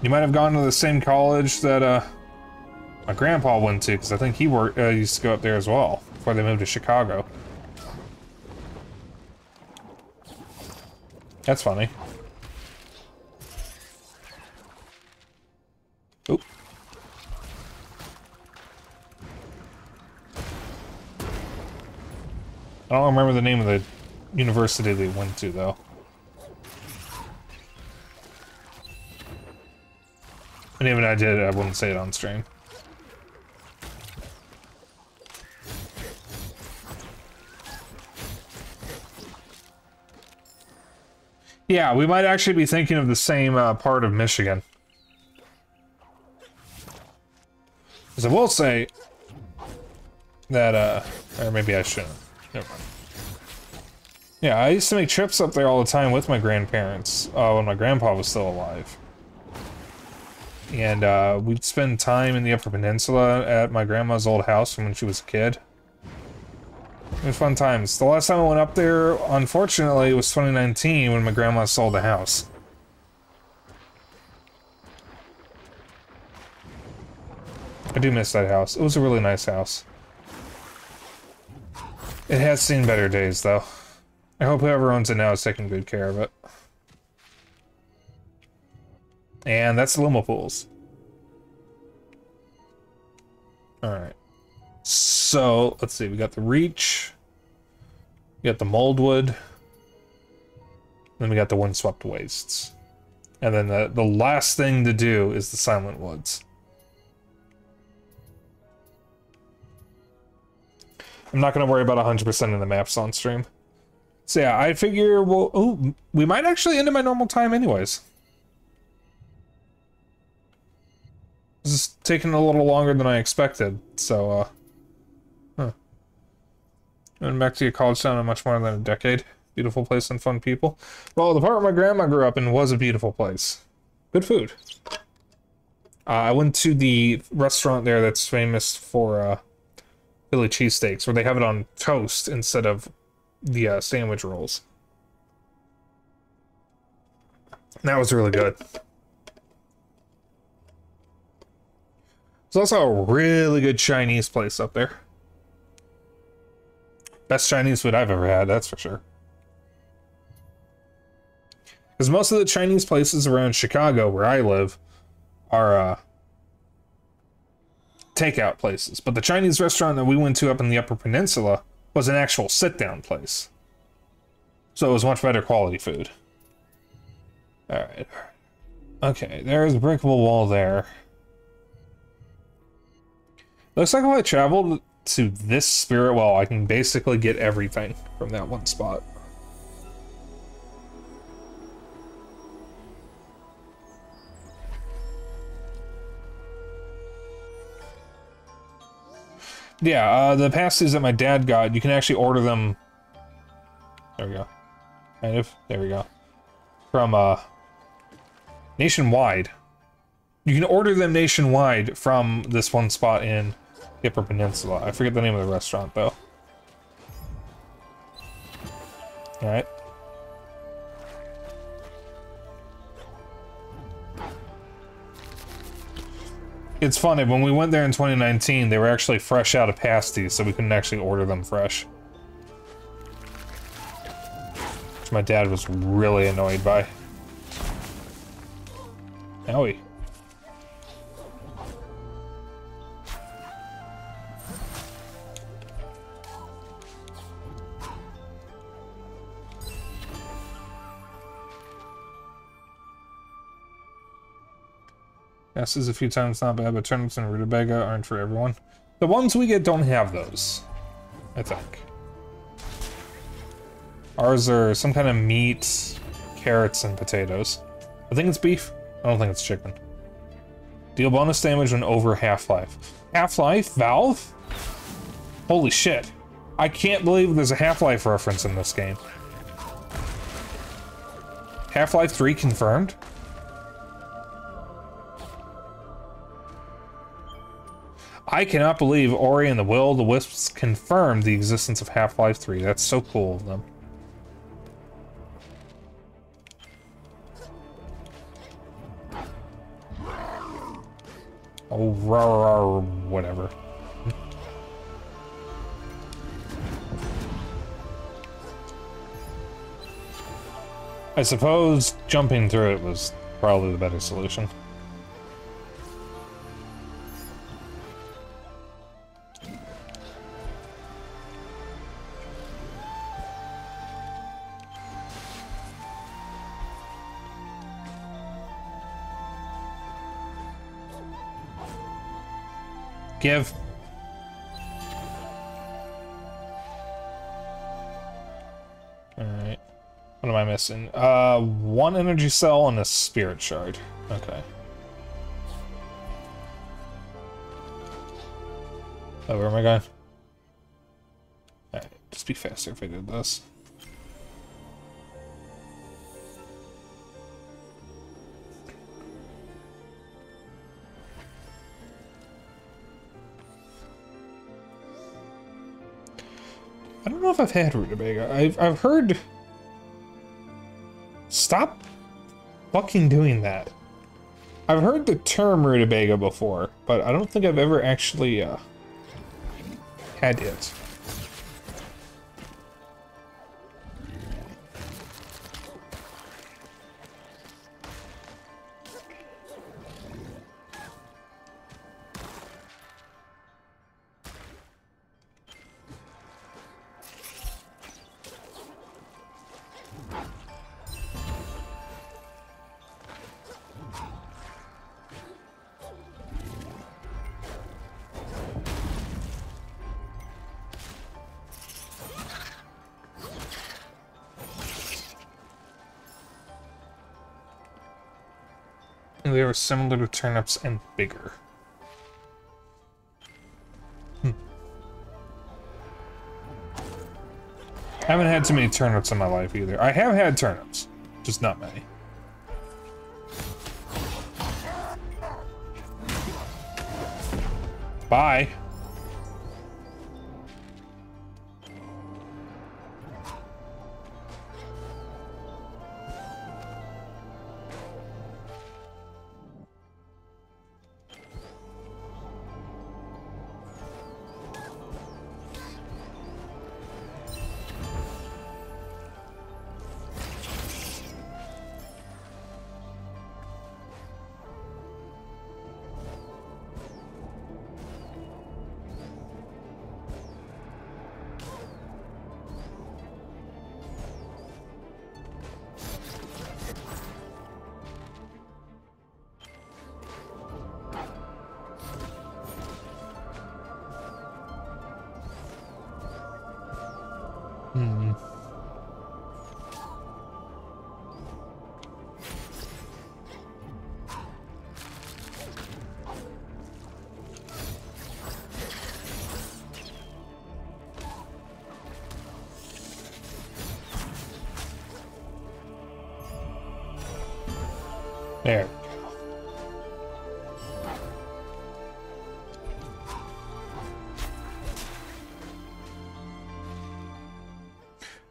you might have gone to the same college that, my grandpa went to, because I think he used to go up there as well, before they moved to Chicago. That's funny. Oop. I don't remember the name of the university they went to, though. And even if I did, I wouldn't say it on stream. Yeah, we might actually be thinking of the same part of Michigan. Because I will say that, or maybe I shouldn't. Never mind. Yeah, I used to make trips up there all the time with my grandparents when my grandpa was still alive. And we'd spend time in the Upper Peninsula at my grandma's old house from when she was a kid. It was fun times. The last time I went up there, unfortunately, was 2019 when my grandma sold the house. I do miss that house. It was a really nice house. It has seen better days, though. I hope whoever owns it now is taking good care of it. And that's the Luma Pools. Alright. So, let's see, we got the Reach. We got the Moldwood. Then we got the Windswept Wastes. And then the last thing to do is the Silent Woods. I'm not going to worry about 100% of the maps on stream. So yeah, I figure we'll... Oh, we might actually end at my normal time anyways. This is taking a little longer than I expected, so, Went back to your college town in much more than a decade. Beautiful place and fun people. Well, the part where my grandma grew up in was a beautiful place. Good food. I went to the restaurant there that's famous for, Philly cheesesteaks, where they have it on toast instead of the sandwich rolls. That was really good. There's also a really good Chinese place up there. Best Chinese food I've ever had, that's for sure. Because most of the Chinese places around Chicago, where I live, are, takeout places. But the Chinese restaurant that we went to up in the Upper Peninsula was an actual sit-down place. So it was much better quality food. Alright. Okay, there's a breakable wall there. Looks like if I traveled to this spirit well, I can basically get everything from that one spot. Yeah, the pasties that my dad got, you can actually order them. There we go. Kind of. There we go. From, nationwide. You can order them nationwide from this one spot in Skipper Peninsula. I forget the name of the restaurant, though. Alright. It's funny, when we went there in 2019, they were actually fresh out of pasties, so we couldn't actually order them fresh. Which my dad was really annoyed by. Owie. Passes a few times, not bad, but turnips and rutabaga aren't for everyone. The ones we get don't have those, I think. Ours are some kind of meat, carrots, and potatoes. I think it's beef. I don't think it's chicken. Deal bonus damage when over Half-Life. Half-Life? Valve? Holy shit. I can't believe there's a Half-Life reference in this game. Half-Life 3 confirmed? I cannot believe Ori and the Will of the Wisps confirmed the existence of Half-Life 3. That's so cool of them. Oh, rawr, whatever. I suppose jumping through it was probably the better solution. Give. Alright. What am I missing? One energy cell and a spirit shard. Okay. Oh, where am I going? Alright, just be faster if I did this. I don't know if I've had rutabaga. I've heard... Stop fucking doing that. I've heard the term rutabaga before, but I don't think I've ever actually, had it. They are similar to turnips and bigger. I haven't had too many turnips in my life either. I have had turnips, just not many. Bye. Hmm. There.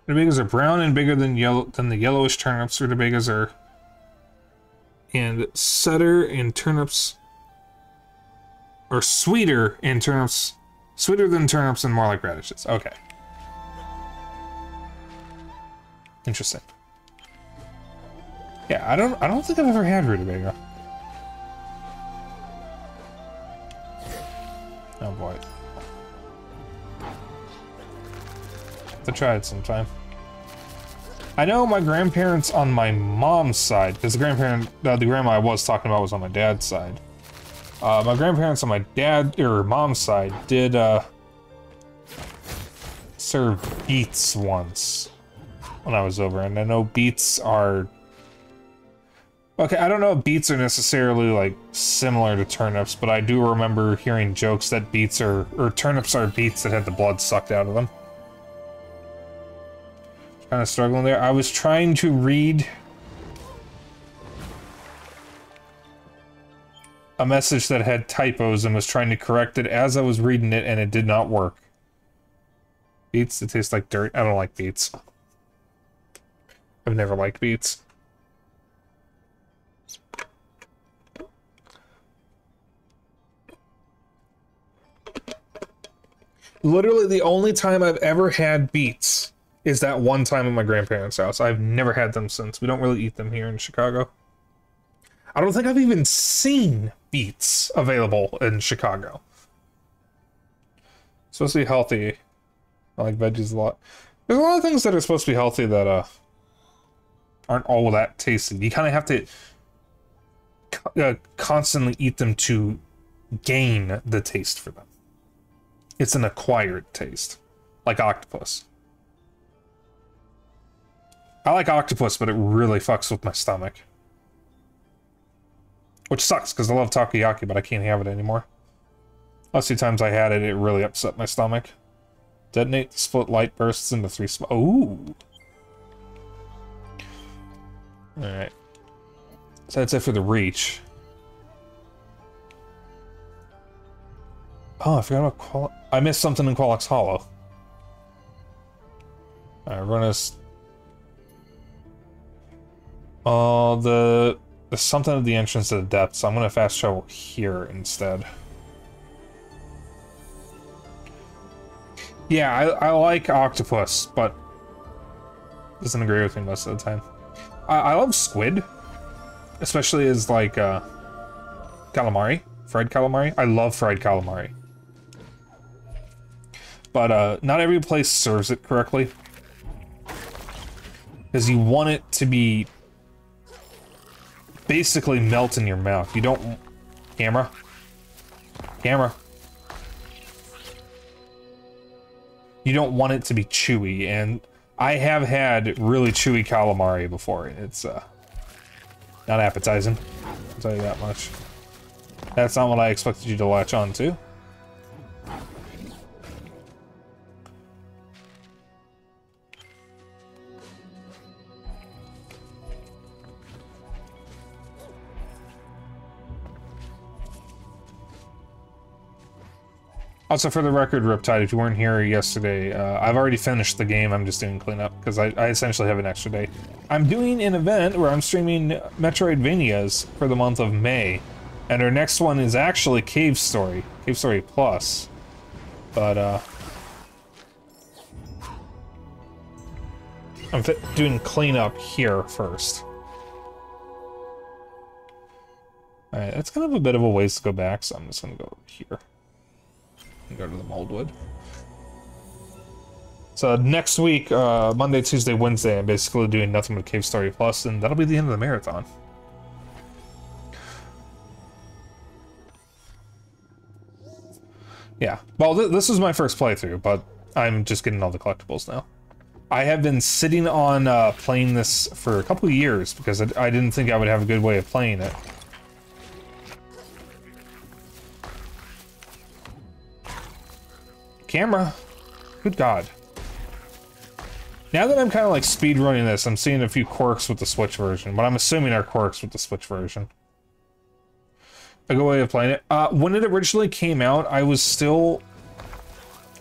Rutabagas are brown and bigger than the yellowish turnips. Rutabagas are and sweeter and turnips are sweeter than turnips and more like radishes. Okay. Interesting. Yeah, I don't think I've ever had rutabaga. Oh boy. Have to try it sometime. I know my grandparents on my mom's side, because the grandma I was talking about was on my dad's side. My grandparents on my mom's side did serve beets once when I was over, and I know beets are okay. I don't know if beets are necessarily like similar to turnips, but I do remember hearing jokes that turnips are beets that had the blood sucked out of them. Kind of struggling there. I was trying to read a message that had typos and was trying to correct it as I was reading it, and it did not work. Beets that taste like dirt. I don't like beets. I've never liked beets. Literally the only time I've ever had beets is that one time at my grandparents' house. I've never had them since. We don't really eat them here in Chicago. I don't think I've even seen beets available in Chicago. Supposed to be healthy. I like veggies a lot. There's a lot of things that are supposed to be healthy that aren't all that tasty. You kind of have to constantly eat them to gain the taste for them. It's an acquired taste. Like octopus. I like octopus, but it really fucks with my stomach. Which sucks, because I love takoyaki, but I can't have it anymore. Last few times I had it, it really upset my stomach. Detonate the split light bursts into 3 small... Ooh! Alright. So that's it for the reach. Oh, I forgot about I missed something in Qualix Hollow. Alright, run us... Oh, there's something at the entrance to the depths, so I'm gonna fast travel here instead. Yeah, I like octopus, but doesn't agree with me most of the time. I love squid, especially as like calamari, fried calamari. I love fried calamari, but not every place serves it correctly because you want it to be basically melt in your mouth. You don't... Camera. You don't want it to be chewy, and I have had really chewy calamari before. It's not appetizing, I'll tell you that much. That's not what I expected you to latch on to. Also, for the record, Riptide, if you weren't here yesterday, I've already finished the game. I'm just doing cleanup, because I essentially have an extra day. I'm doing an event where I'm streaming Metroidvanias for the month of May, and our next one is actually Cave Story Plus. But, I'm doing cleanup here first. Alright, that's kind of a bit of a ways to go back, so I'm just gonna go here. Go to the Moldwood. So next week, Monday, Tuesday, Wednesday, I'm basically doing nothing but Cave Story Plus, and that'll be the end of the marathon. Yeah. Well, this is my first playthrough, but I'm just getting all the collectibles now. I have been sitting on playing this for a couple of years because I didn't think I would have a good way of playing it. Camera. Good God. Now that I'm kind of like speedrunning this, I'm seeing a few quirks with the Switch version, but I'm assuming are quirks with the Switch version. A good way of playing it. When it originally came out, I was still...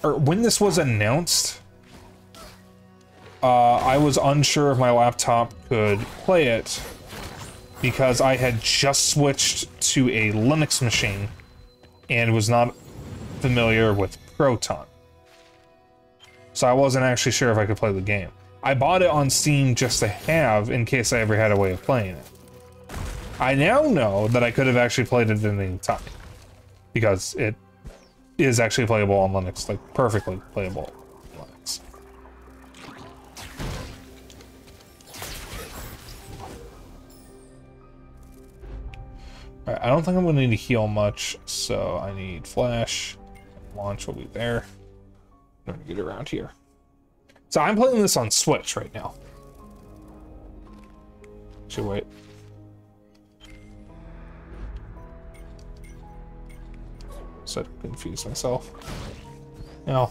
Or when this was announced, I was unsure if my laptop could play it because I had just switched to a Linux machine and was not familiar with Proton. So I wasn't actually sure if I could play the game. I bought it on Steam just to have in case I ever had a way of playing it. I now know that I could have actually played it at any time because it is actually playable on Linux, like perfectly playable on Linux. Alright, I don't think I'm going to need to heal much, so I need flash. Launch will be there. I'm going to get around here. So I'm playing this on Switch right now. Actually, wait. So I confuse myself. No.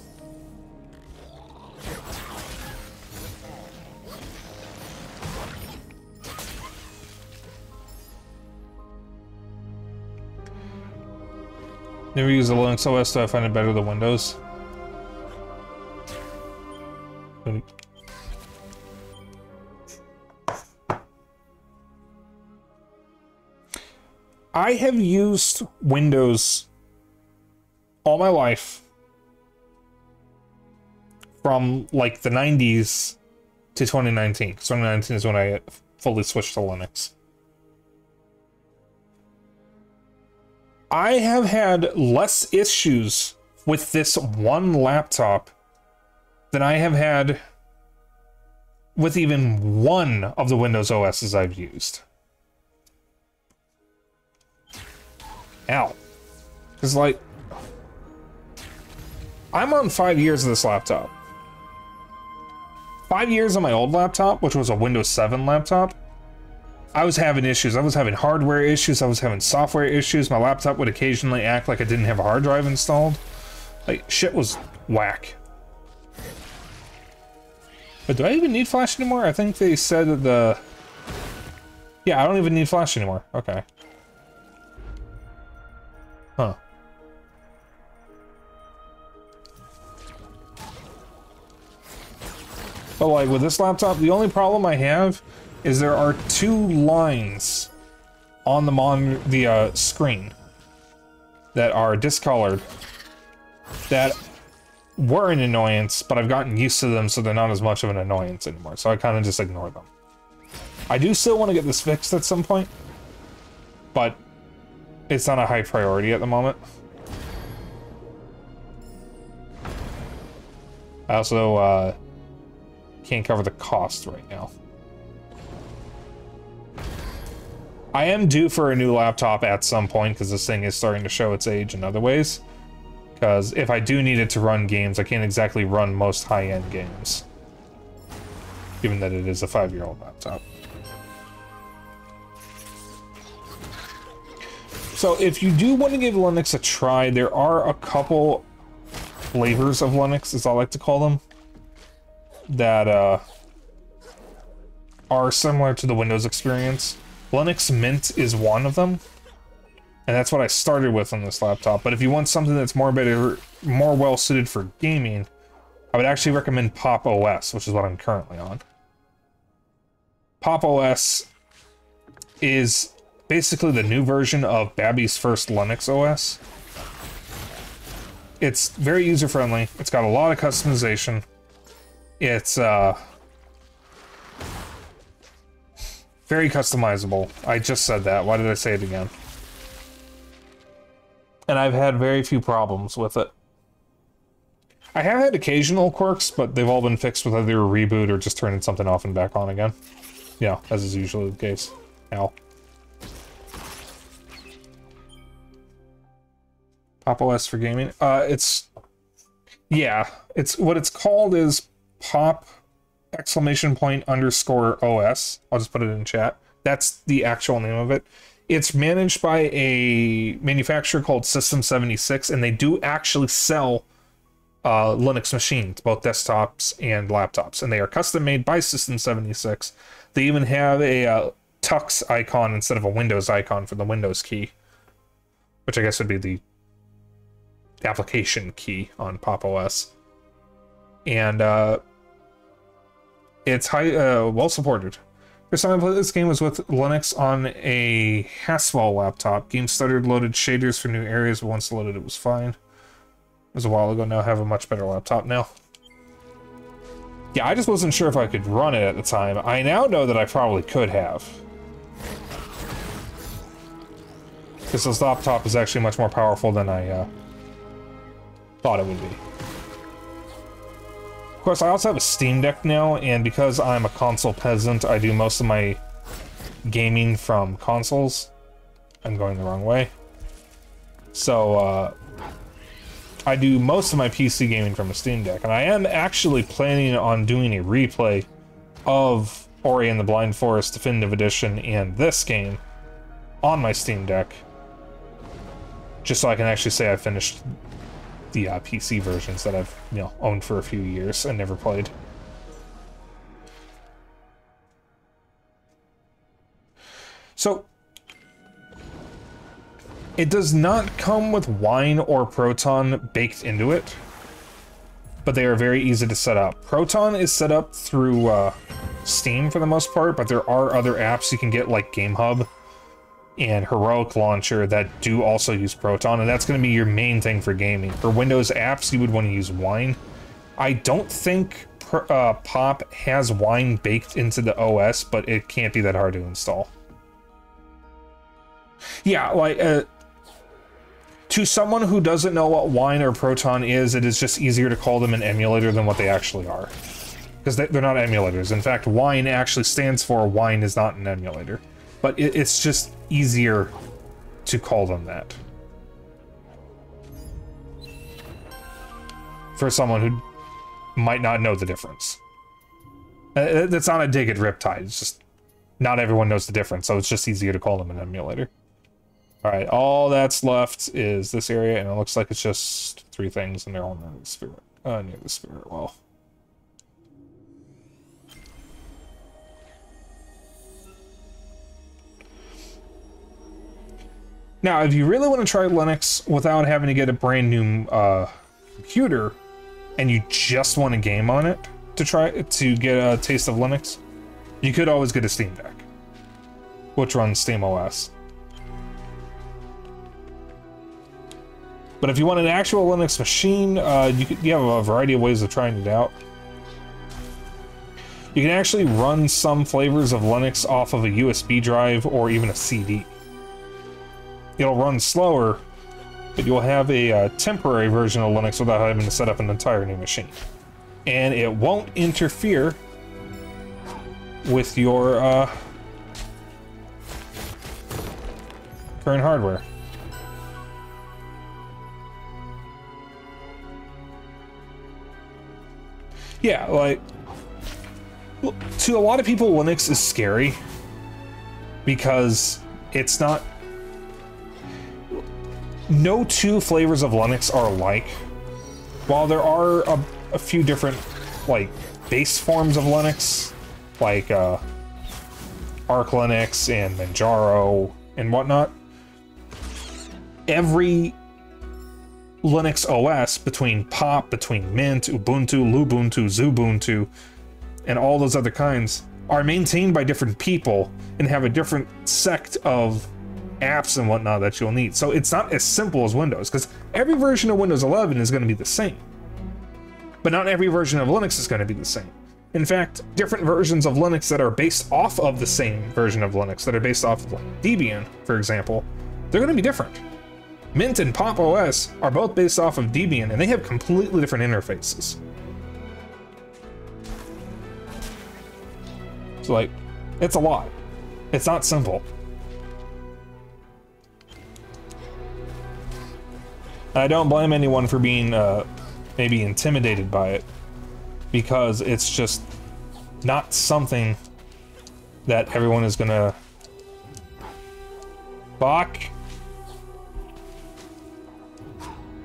Never use the Linux OS, so I find it better than Windows. I have used Windows all my life from like the 90s to 2019. 2019 is when I fully switched to Linux. I have had less issues with this one laptop than I have had with even one of the Windows OSs I've used. Ow. Because, like, I'm on 5 years of this laptop. 5 years on my old laptop, which was a Windows 7 laptop, I was having issues. I was having hardware issues. I was having software issues. My laptop would occasionally act like I didn't have a hard drive installed. Like, shit was whack. But do I even need flash anymore? I think they said that the... Yeah, I don't even need flash anymore. Okay. Huh. But like with this laptop, the only problem I have is there are 2 lines on the screen that are discolored that were an annoyance, but I've gotten used to them, so they're not as much of an annoyance anymore. So I kind of just ignore them. I do still want to get this fixed at some point, but it's not a high priority at the moment. I also can't cover the cost right now. I am due for a new laptop at some point because this thing is starting to show its age in other ways. Because if I do need it to run games, I can't exactly run most high-end games. Given that it is a 5-year-old laptop. So if you do want to give Linux a try, there are a couple flavors of Linux, as I like to call them, that are similar to the Windows experience. Linux Mint is one of them, and that's what I started with on this laptop. But if you want something that's more well suited for gaming, I would actually recommend Pop OS, which is what I'm currently on. Pop OS is basically the new version of Babby's first Linux OS. It's very user-friendly. It's got a lot of customization. It's very customizable. I just said that. Why did I say it again? And I've had very few problems with it. I have had occasional quirks, but they've all been fixed with either a reboot or just turning something off and back on again. Yeah, as is usually the case. Ow. Pop OS for gaming? Yeah, it's what it's called is Pop !_OS. I'll just put it in chat. That's the actual name of it. It's managed by a manufacturer called System 76, and they do actually sell Linux machines, both desktops and laptops, and they are custom made by System 76. They even have a Tux icon instead of a Windows icon for the Windows key, which I guess would be the application key on Pop! OS. And it's well supported. First time I played this game was with Linux on a Haswell laptop. Game started, loaded shaders for new areas, but once loaded it was fine. It was a while ago now. I have a much better laptop now. Yeah, I just wasn't sure if I could run it at the time. I now know that I probably could have. Because this laptop is actually much more powerful than I thought it would be. Of course, I also have a Steam Deck now, and because I'm a console peasant, I do most of my gaming from consoles. I'm going the wrong way. So, I do most of my PC gaming from a Steam Deck, and I am actually planning on doing a replay of Ori and the Blind Forest Definitive Edition and this game on my Steam Deck, just so I can actually say I finished the PC versions that I've, owned for a few years and never played. So, it does not come with Wine or Proton baked into it, but they are very easy to set up. Proton is set up through Steam for the most part, but there are other apps you can get like GameHub and Heroic Launcher that do also use Proton, and that's going to be your main thing for gaming. For Windows apps, you would want to use Wine. I don't think Pop has Wine baked into the OS, but it can't be that hard to install. Yeah, like, to someone who doesn't know what Wine or Proton is, it is just easier to call them an emulator than what they actually are. Because they're not emulators. In fact, Wine actually stands for Wine is not an emulator. But it's just easier to call them that. For someone who might not know the difference. That's not a dig at Riptide, it's just not everyone knows the difference, so it's just easier to call them an emulator. Alright, all that's left is this area, and it looks like it's just 3 things, and they're all near the spirit. Near the spirit well. Now, if you really want to try Linux without having to get a brand new computer, and you just want a game on it to get a taste of Linux, you could always get a Steam Deck, which runs SteamOS. But if you want an actual Linux machine, you have a variety of ways of trying it out. You can actually run some flavors of Linux off of a USB drive or even a CD. It'll run slower, but you'll have a temporary version of Linux without having to set up an entire new machine. And it won't interfere with your current hardware. Yeah, like, to a lot of people, Linux is scary because it's not... No 2 flavors of Linux are alike. While there are a few different, like, base forms of Linux, like Arch Linux and Manjaro and whatnot, every Linux OS between Pop, between Mint, Ubuntu, Lubuntu, Xubuntu, and all those other kinds are maintained by different people and have a different sect of apps and whatnot that you'll need. So it's not as simple as Windows, because every version of Windows 11 is going to be the same. But not every version of Linux is going to be the same. In fact, different versions of Linux that are based off of the same version of Linux, that are based off of like Debian, for example, they're going to be different. Mint and Pop! OS are both based off of Debian, and they have completely different interfaces. So, like, it's a lot. It's not simple. And I don't blame anyone for being maybe intimidated by it, because it's just not something that everyone is gonna... Fuck!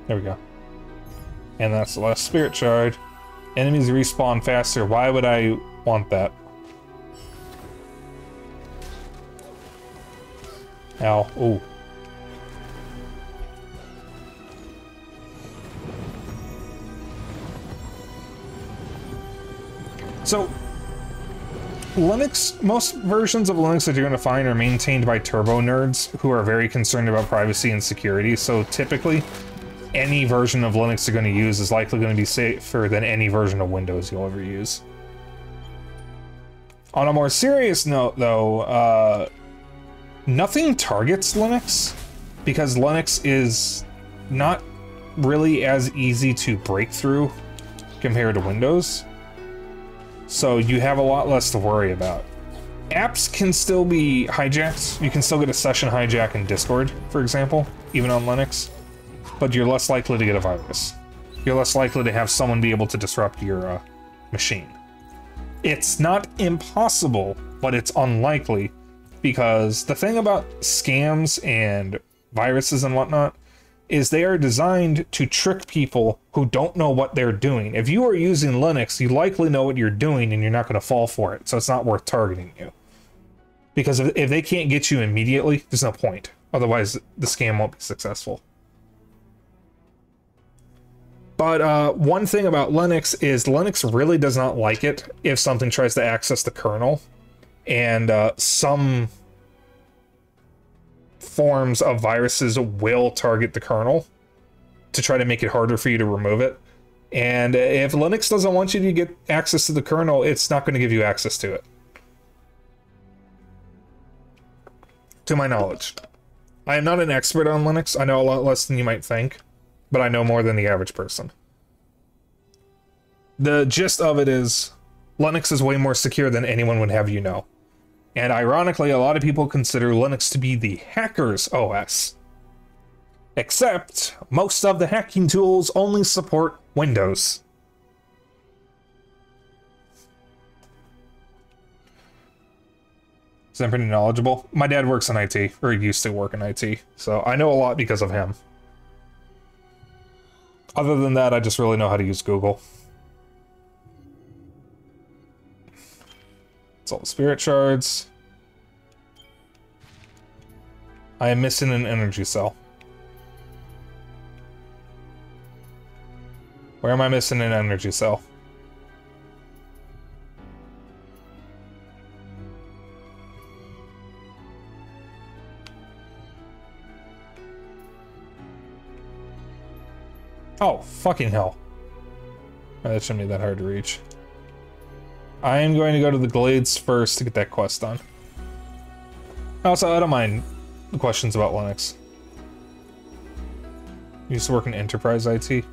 There we go. And that's the last spirit shard. Enemies respawn faster. Why would I want that? Ow. Ooh. So, Linux, most versions of Linux that you're going to find are maintained by turbo nerds who are very concerned about privacy and security, so typically, any version of Linux you're going to use is likely going to be safer than any version of Windows you'll ever use. On a more serious note, though, nothing targets Linux, because Linux is not really as easy to break through compared to Windows. So you have a lot less to worry about. Apps can still be hijacked. You can still get a session hijack in Discord, for example, even on Linux. But you're less likely to get a virus. You're less likely to have someone be able to disrupt your machine. It's not impossible, but it's unlikely, because the thing about scams and viruses and whatnot is they are designed to trick people who don't know what they're doing. If you are using Linux, you likely know what you're doing and you're not going to fall for it, so it's not worth targeting you. Because if they can't get you immediately, there's no point. Otherwise, the scam won't be successful. But one thing about Linux is Linux really does not like it if something tries to access the kernel, and some forms of viruses will target the kernel to try to make it harder for you to remove it. And if Linux doesn't want you to get access to the kernel, it's not going to give you access to it. To my knowledge. I am not an expert on Linux. I know a lot less than you might think, but I know more than the average person. The gist of it is, Linux is way more secure than anyone would have you know. And ironically, a lot of people consider Linux to be the hacker's OS. Except, most of the hacking tools only support Windows. So I'm pretty knowledgeable. My dad works in IT, or used to work in IT, so I know a lot because of him. Other than that, I just really know how to use Google. All the spirit shards. I am missing an energy cell. Where am I missing an energy cell? Oh, fucking hell. That shouldn't be that hard to reach. I am going to go to the Glades first to get that quest done. Also, I don't mind the questions about Linux. I used to work in enterprise IT.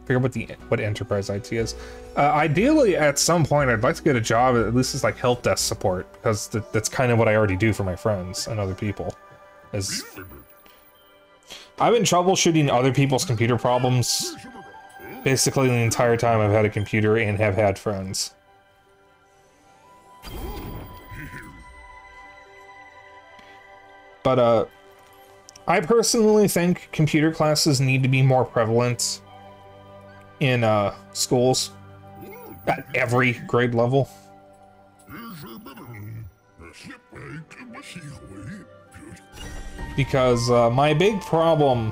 Figure out what enterprise IT is. Ideally, at some point, I'd like to get a job at least as like help desk support, because that's kind of what I already do for my friends and other people. I've been troubleshooting other people's computer problems basically the entire time I've had a computer and have had friends. But, I personally think computer classes need to be more prevalent in, schools at every grade level. Because, my big problem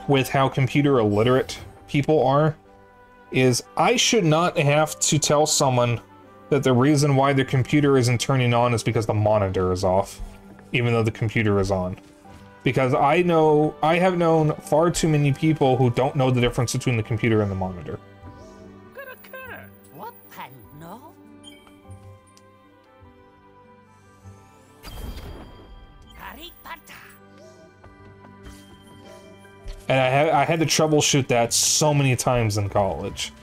with how computer illiterate people are is I should not have to tell someone that the reason why their computer isn't turning on is because the monitor is off, even though the computer is on. Because I have known far too many people who don't know the difference between the computer and the monitor. And I had to troubleshoot that so many times in college.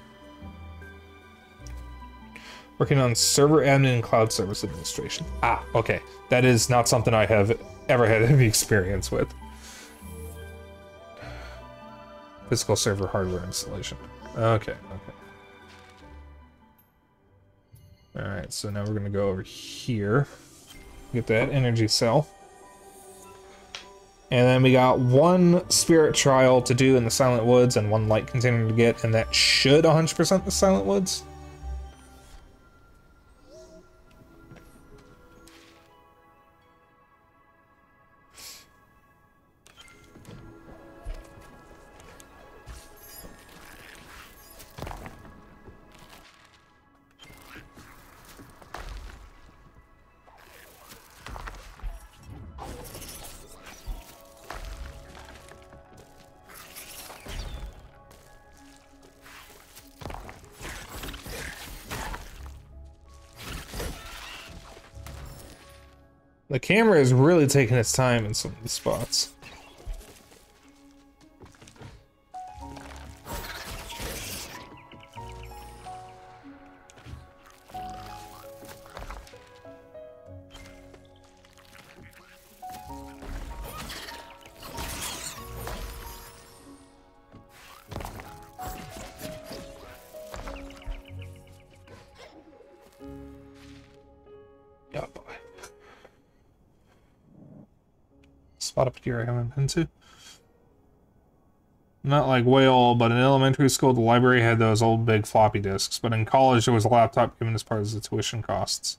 Working on server admin and cloud service administration. Ah, okay. That is not something I have ever had any experience with. Physical server hardware installation. Okay, okay. Alright, so now we're gonna go over here. Get that energy cell. And then we got one spirit trial to do in the Silent Woods and one light container to get, and that should 100% the Silent Woods. The camera is really taking its time in some of these spots. Oh boy. Spot up here I haven't been to. Not like way old, but in elementary school the library had those old big floppy disks, but in college there was a laptop given as part of the tuition costs.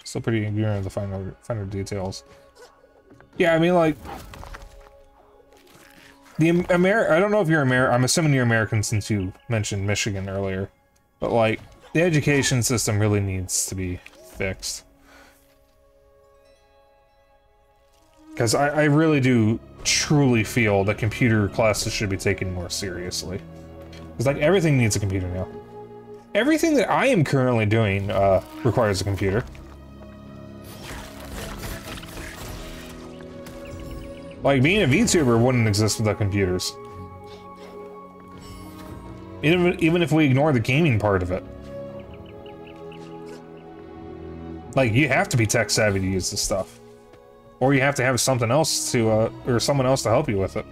Still pretty ignorant of the finer details. Yeah, I mean, like, I don't know if you're I'm assuming you're American since you mentioned Michigan earlier, but like, the education system really needs to be fixed. Because I really do truly feel that computer classes should be taken more seriously. Because, like, everything needs a computer now. Everything that I am currently doing requires a computer. Like, being a VTuber wouldn't exist without computers. Even if we ignore the gaming part of it. Like, you have to be tech savvy to use this stuff. Or you have to have something else to, or someone else to help you with it.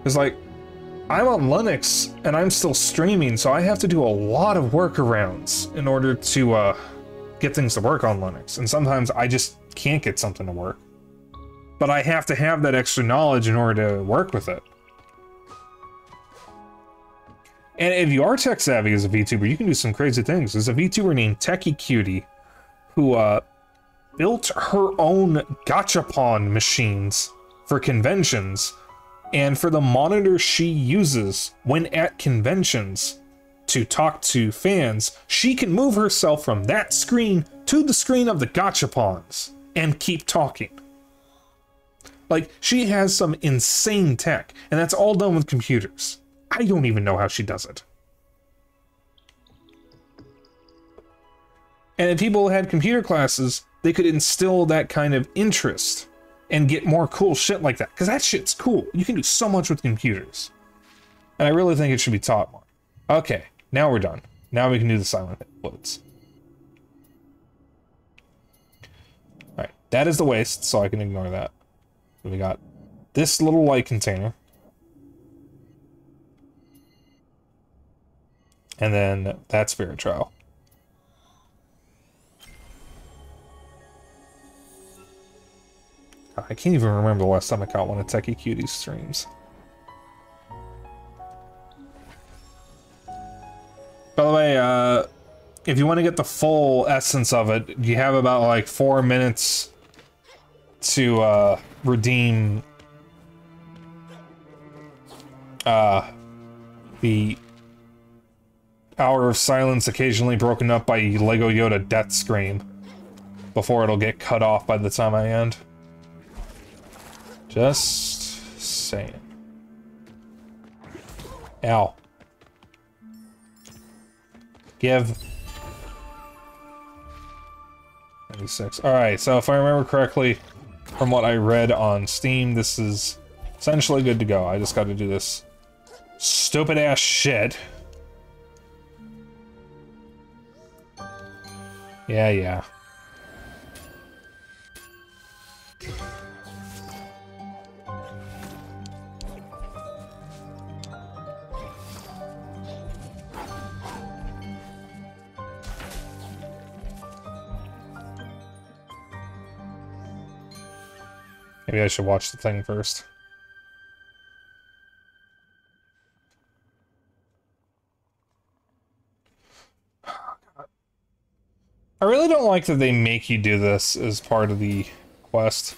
It's like, I'm on Linux, and I'm still streaming, so I have to do a lot of workarounds in order to, get things to work on Linux. And sometimes I just can't get something to work. But I have to have that extra knowledge in order to work with it. And if you are tech savvy as a VTuber, you can do some crazy things. There's a VTuber named Techie Cutie who, built her own gachapon machines for conventions, and for the monitor she uses when at conventions to talk to fans, she can move herself from that screen to the screen of the gachapons and keep talking. Like, she has some insane tech, and that's all done with computers. I don't even know how she does it. And if people had computer classes, they could instill that kind of interest and get more cool shit like that. Because that shit's cool. You can do so much with computers. And I really think it should be taught more. Okay, now we're done. Now we can do the Silent Woods. Alright, that is the waste, so I can ignore that. So we got this little light container. And then that spirit trial. I can't even remember the last time I caught one of Techie Cutie's streams. By the way, if you want to get the full essence of it, you have about like 4 minutes to redeem the Hour of Silence occasionally broken up by Lego Yoda death scream before it'll get cut off by the time I end. Just saying. Ow. Give. 96. Alright, so if I remember correctly, from what I read on Steam, this is essentially good to go. I just gotta do this stupid ass shit. Yeah. Maybe I should watch the thing first. I really don't like that they make you do this as part of the quest.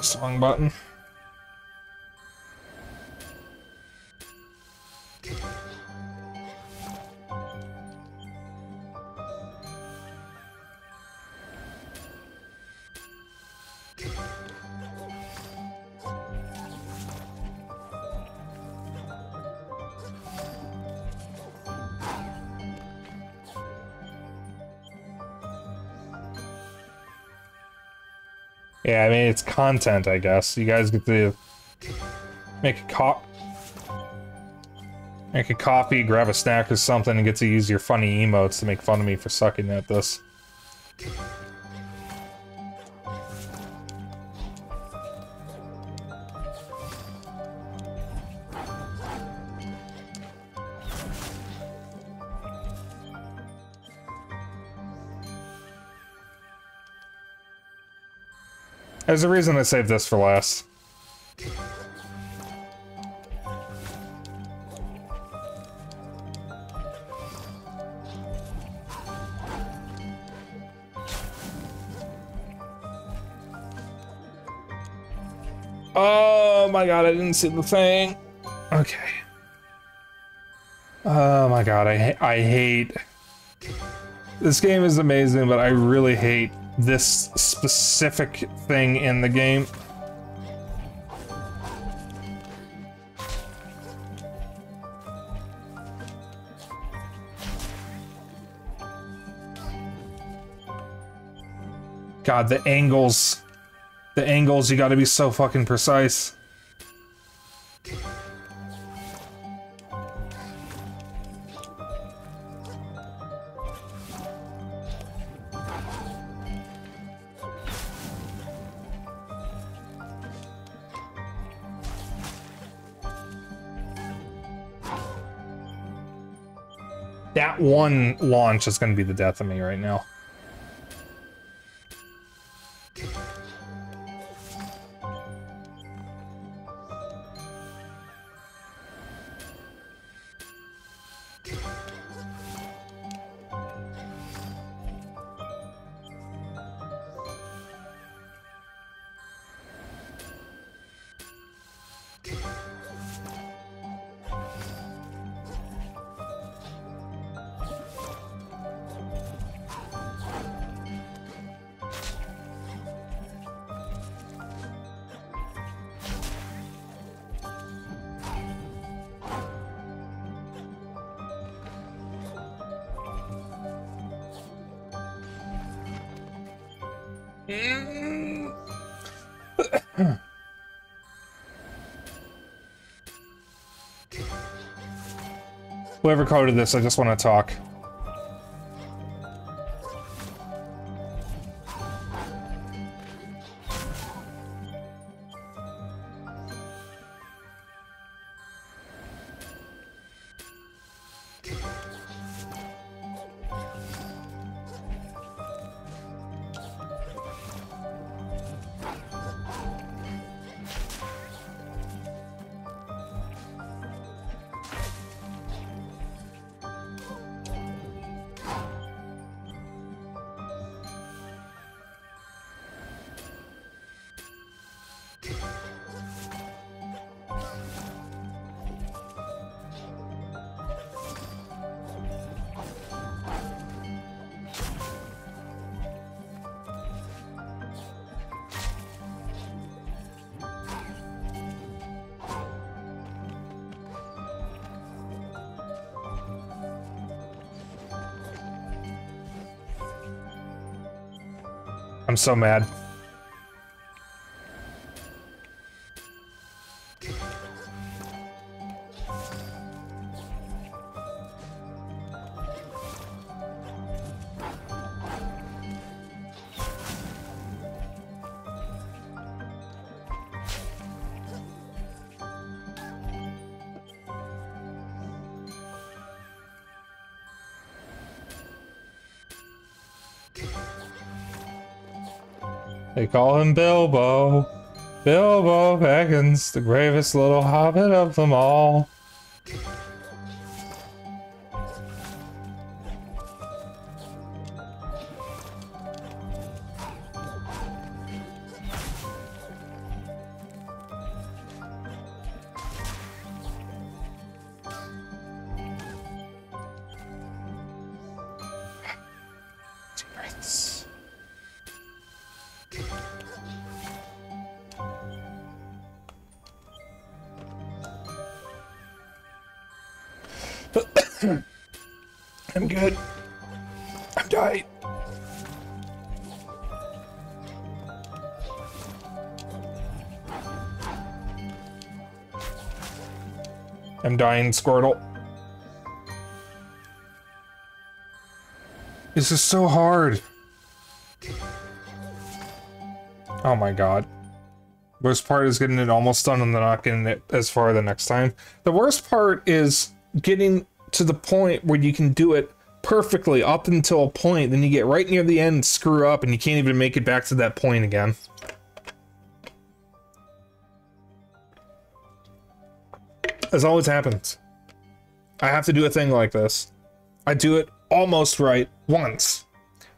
Song button. Yeah, I mean, it's content, I guess. You guys get to make a coffee, grab a snack or something, and get to use your funny emotes to make fun of me for sucking at this. There's a reason I saved this for last. Oh my god, I didn't see the thing. Okay. Oh my god, I hate... This game is amazing, but I really hate this specific thing in the game. God, the angles. The angles, you gotta be so fucking precise. That one launch is gonna be the death of me right now. Whoever coded this, I just want to talk. I'm so mad. They call him Bilbo. Bilbo Baggins, the bravest little hobbit of them all. I'm good. I'm dying. I'm dying, Squirtle. This is so hard. Oh my god. Worst part is getting it almost done and then not getting it as far the next time. The worst part is getting to the point where you can do it perfectly up until a point, then you get right near the end, screw up, and you can't even make it back to that point again. As always happens. I have to do a thing like this. I do it almost right once.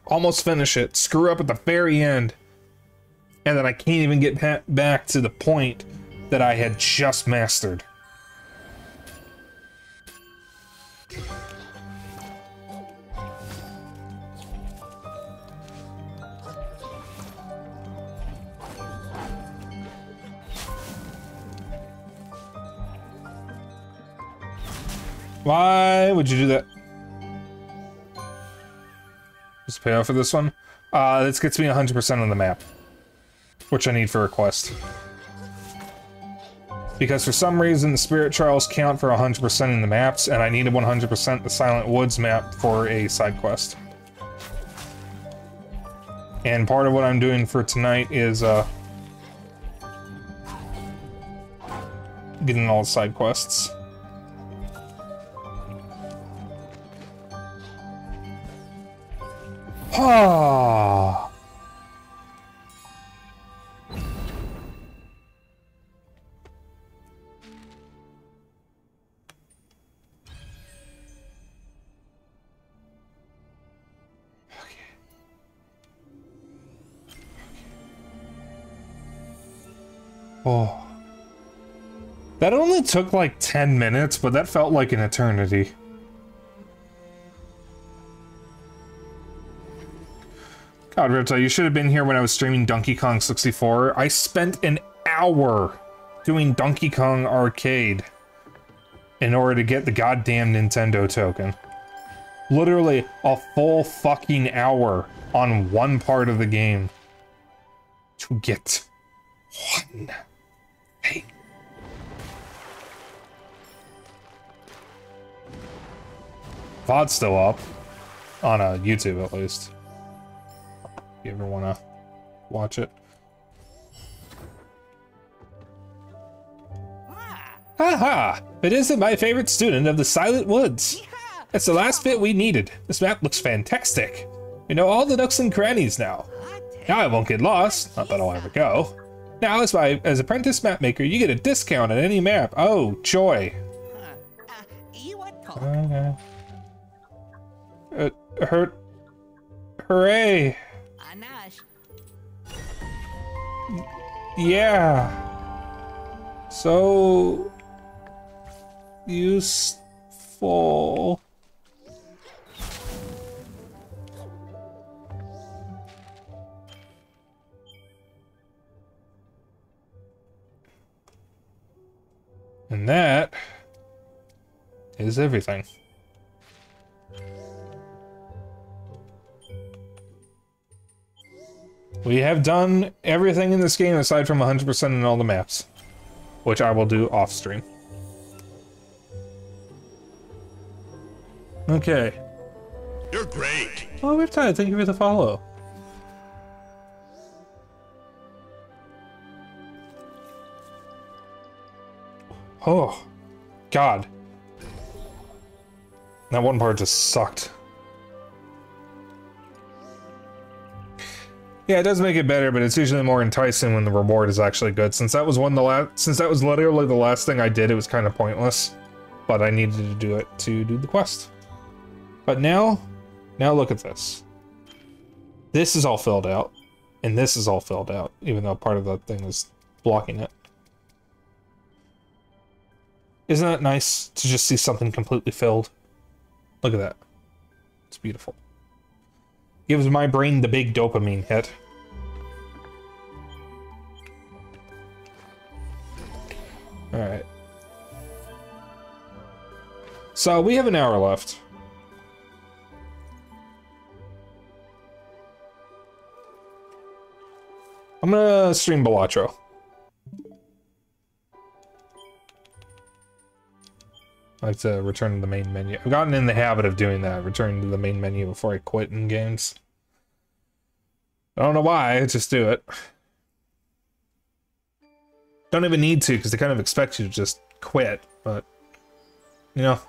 Almost finish it, screw up at the very end, and then I can't even get back to the point that I had just mastered. Why would you do that? Just pay off for this one. This gets me 100% on the map, which I need for a quest. Because for some reason the Spirit Trials count for 100% in the maps, and I needed 100% the Silent Woods map for a side quest. And part of what I'm doing for tonight is getting all the side quests. Ah. Oh. That only took like 10 minutes, but that felt like an eternity. God, Riptide, you should have been here when I was streaming Donkey Kong 64. I spent an hour doing Donkey Kong Arcade in order to get the goddamn Nintendo token. Literally a full fucking hour on one part of the game to get one thing. VOD's still up on YouTube, at least. If you ever want to watch it. Haha! It isn't my favorite student of the Silent Woods. It's the last bit we needed. This map looks fantastic. We know all the nooks and crannies now. Now I won't get lost. Not that I'll ever go. Now, as apprentice map maker, you get a discount on any map. Oh, joy. Okay. Hooray. Yeah. So useful. And that is everything. We have done everything in this game aside from 100% in all the maps, which I will do off stream. Okay. You're great. Oh, Riptide, thank you for the follow. Oh, God. That one part just sucked. Yeah, it does make it better, but it's usually more enticing when the reward is actually good. Since that was since that was literally the last thing I did, it was kind of pointless. But I needed to do it to do the quest. But now look at this. This is all filled out, and this is all filled out, even though part of the thing is blocking it. Isn't that nice to just see something completely filled? Look at that. It's beautiful. Gives my brain the big dopamine hit. Alright. So, we have an hour left. I'm gonna stream Balatro. I like to return to the main menu. I've gotten in the habit of doing that, returning to the main menu before I quit in games. I don't know why, I just do it. Don't even need to, because they kind of expect you to just quit, but... You know...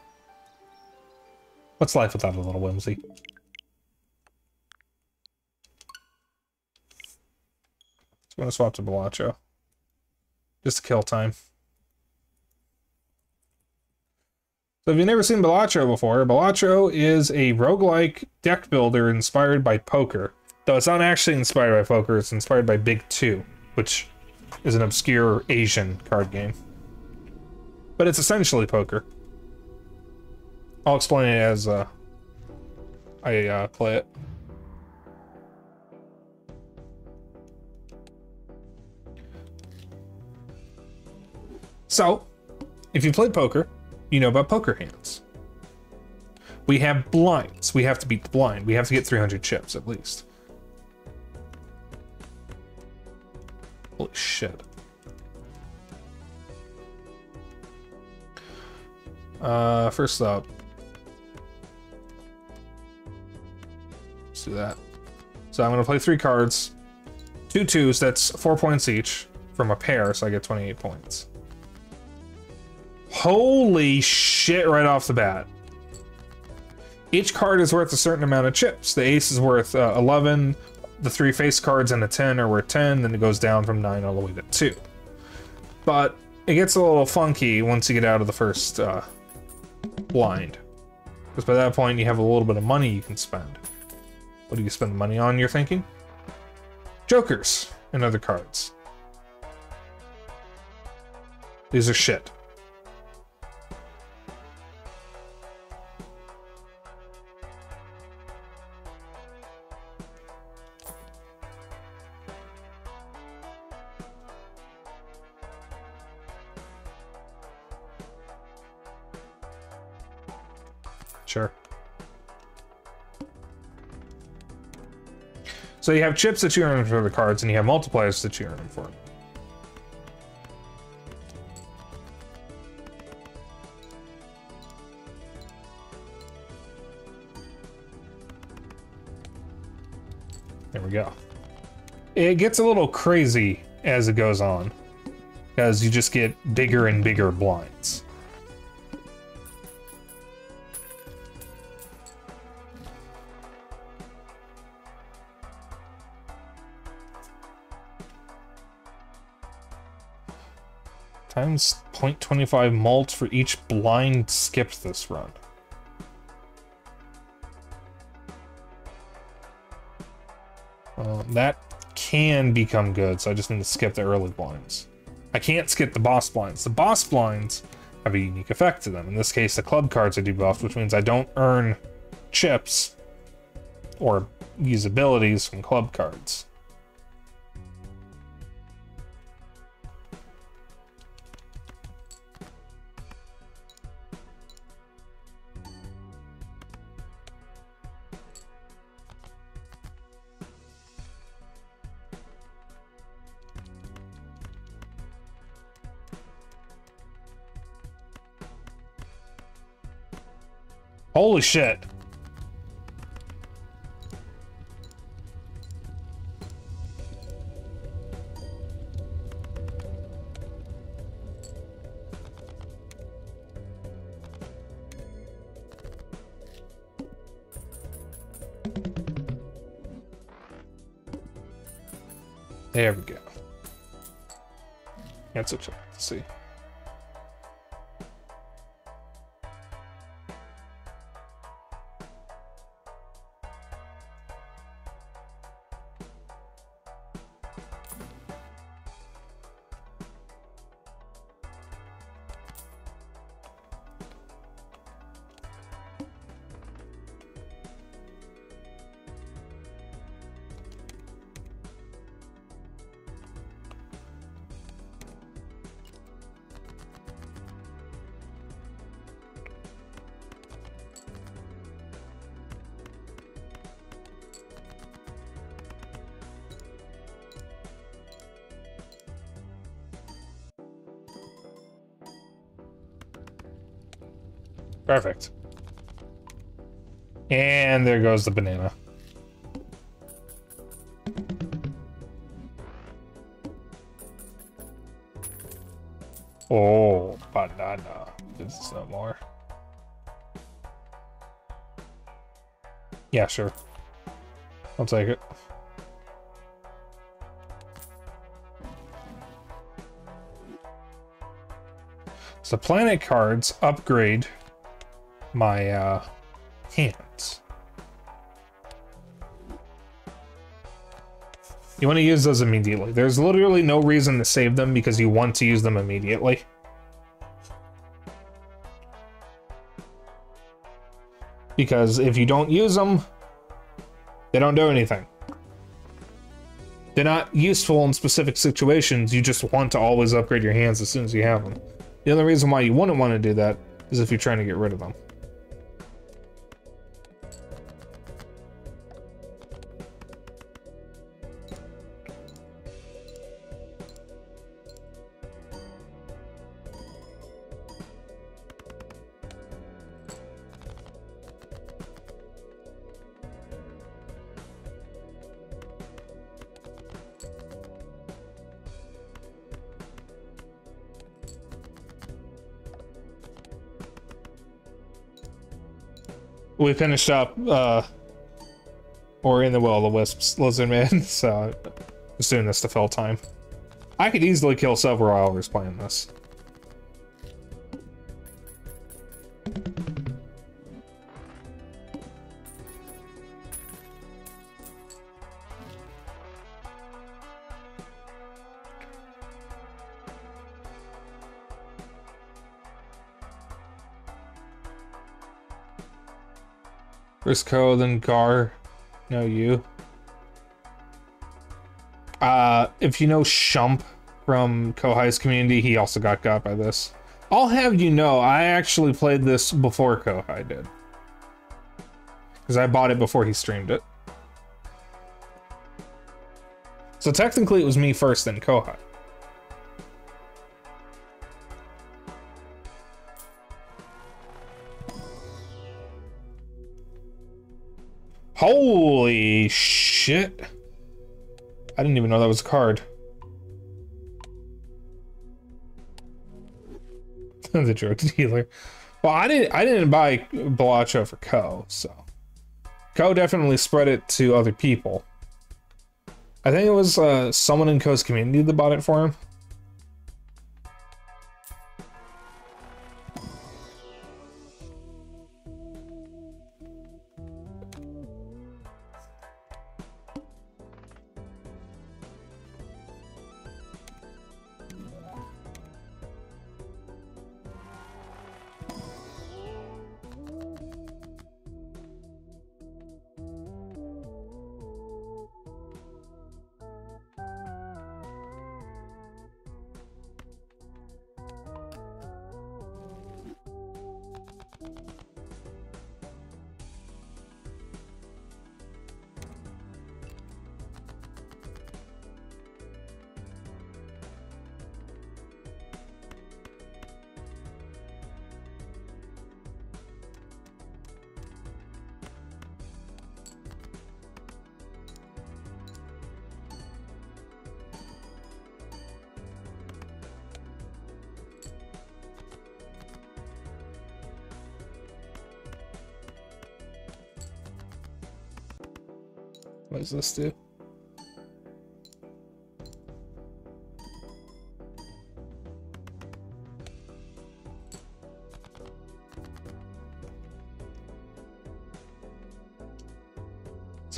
What's life without a little whimsy? So I'm gonna swap to Balatro. Just to kill time. So if you've never seen Balatro before, Balatro is a roguelike deck builder inspired by poker. Though it's not actually inspired by poker, it's inspired by Big 2, which is an obscure Asian card game. But it's essentially poker. I'll explain it as I play it. So, if you played poker, you know about poker hands. We have blinds. We have to beat the blind. We have to get 300 chips, at least. Holy shit. First up. Let's do that. So I'm gonna play 3 cards. 2 twos, that's 4 points each. From a pair, so I get 28 points. Holy shit, right off the bat. Each card is worth a certain amount of chips. The ace is worth 11, the 3 face cards and the 10 are worth 10, then it goes down from 9 all the way to 2. But it gets a little funky once you get out of the first blind. Because by that point you have a little bit of money you can spend. What do you spend the money on, you're thinking? Jokers and other cards. These are shit. Sure. So you have chips that you earn for the cards, and you have multipliers that you earn them for. There we go. It gets a little crazy as it goes on, as you just get bigger and bigger blinds. Times 0.25 mult for each blind skipped this run. That can become good, so I just need to skip the early blinds. I can't skip the boss blinds. The boss blinds have a unique effect to them. In this case, the club cards are debuffed, which means I don't earn chips or use abilities from club cards. Holy shit. There we go. That's what you like to see. Perfect. And there goes the banana. Oh, banana. This is no more. Yeah, sure. I'll take it. So planet cards upgrade my hands. You want to use those immediately. There's literally no reason to save them because you want to use them immediately. Because if you don't use them, they don't do anything. They're not useful in specific situations. You just want to always upgrade your hands as soon as you have them. The only reason why you wouldn't want to do that is if you're trying to get rid of them. We finished up, or in the Will of the Wisps, Lizard Man, so just doing this to fill time. I could easily kill several hours playing this. First Ko, then Gar. No, you. If you know Shump from Kohai's community, he also got by this. I'll have you know, I actually played this before Kohai did. Because I bought it before he streamed it. So technically it was me first, then Kohai. Holy shit. I didn't even know that was a card. The drug dealer. Well, I didn't buy Balacho for Ko, so Ko definitely spread it to other people. I think it was someone in Ko's community that bought it for him. What does this do?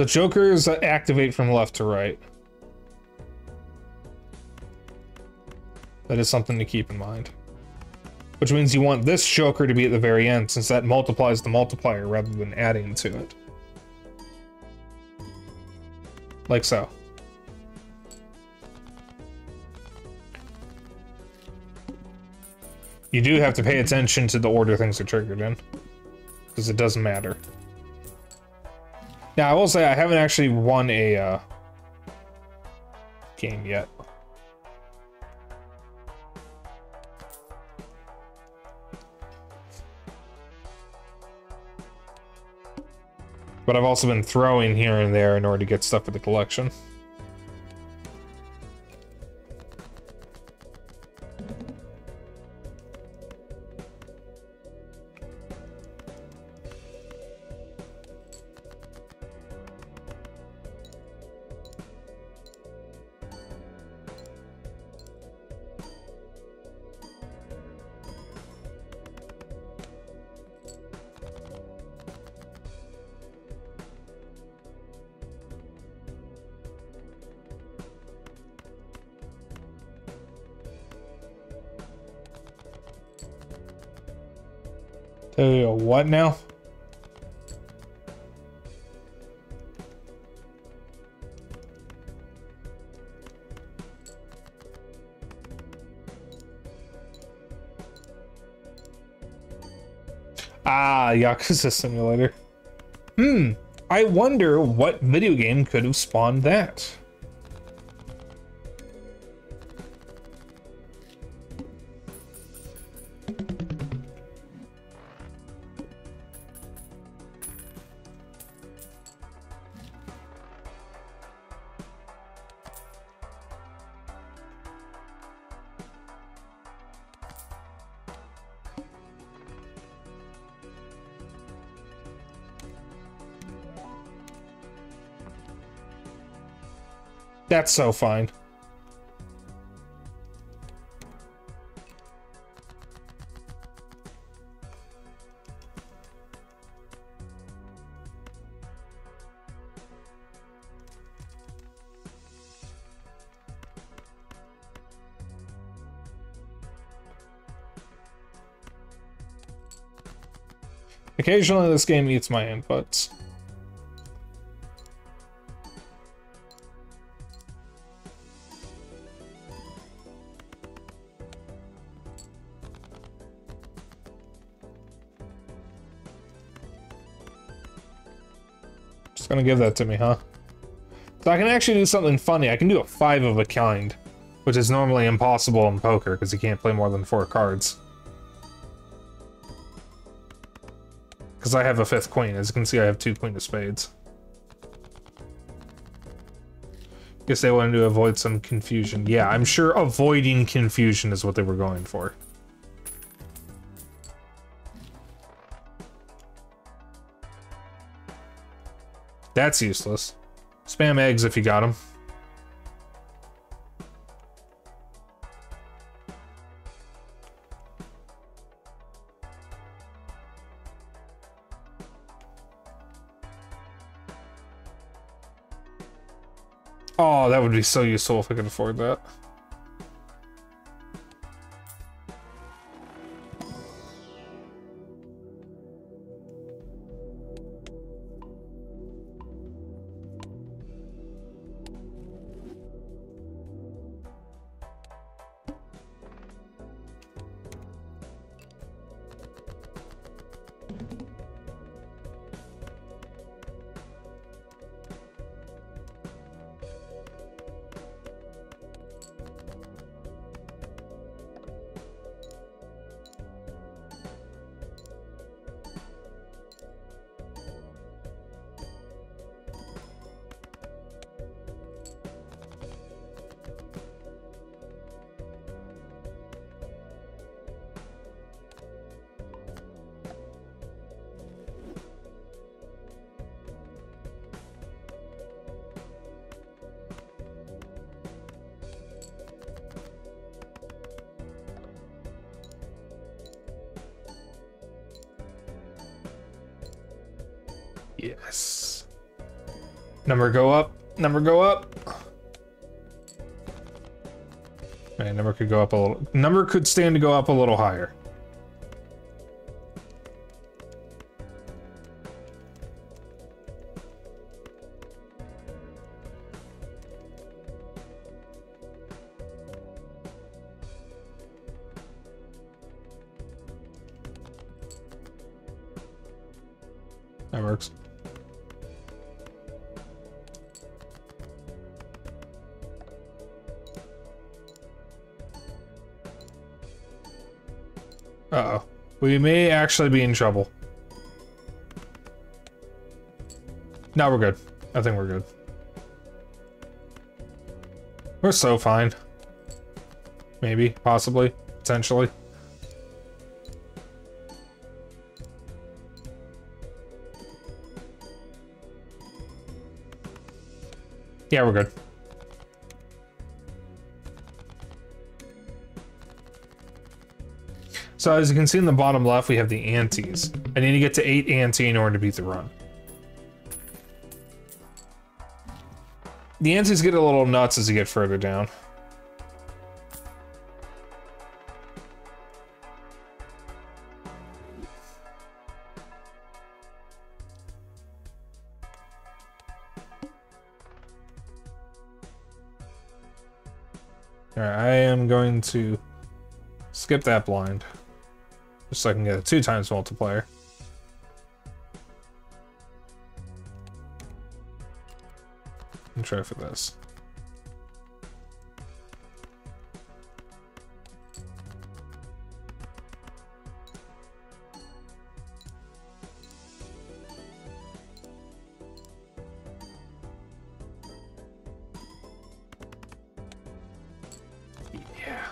So jokers activate from left to right. That is something to keep in mind. Which means you want this joker to be at the very end, since that multiplies the multiplier rather than adding to it. Like so. You do have to pay attention to the order things are triggered in, because it doesn't matter. Now, I will say I haven't actually won a game yet. But I've also been throwing here and there in order to get stuff for the collection. What now? Ah, Yakuza Simulator. I wonder what video game could have spawned that. That's so fine. Occasionally this game eats my inputs. Just gonna give that to me, huh? So I can actually do something funny. I can do a 5 of a kind, which is normally impossible in poker because you can't play more than 4 cards. Because I have a 5th queen. As you can see, I have 2 queen of spades. Guess they wanted to avoid some confusion. Yeah, I'm sure avoiding confusion is what they were going for. That's useless. Spam eggs if you got them. Oh, that would be so useful if I could afford that. Yes. Number go up. Number go up. Okay, number could go up a little. Number could stand to go up a little higher. That works. Uh-oh. We may actually be in trouble. No, we're good. I think we're good. We're so fine. Maybe, possibly, potentially. Yeah, we're good. So as you can see in the bottom left, we have the antes. I need to get to 8 ante in order to beat the run. The antes get a little nuts as you get further down. Alright, I am going to skip that blind. Just so I can get a 2 times multiplier. And try for this. Yeah.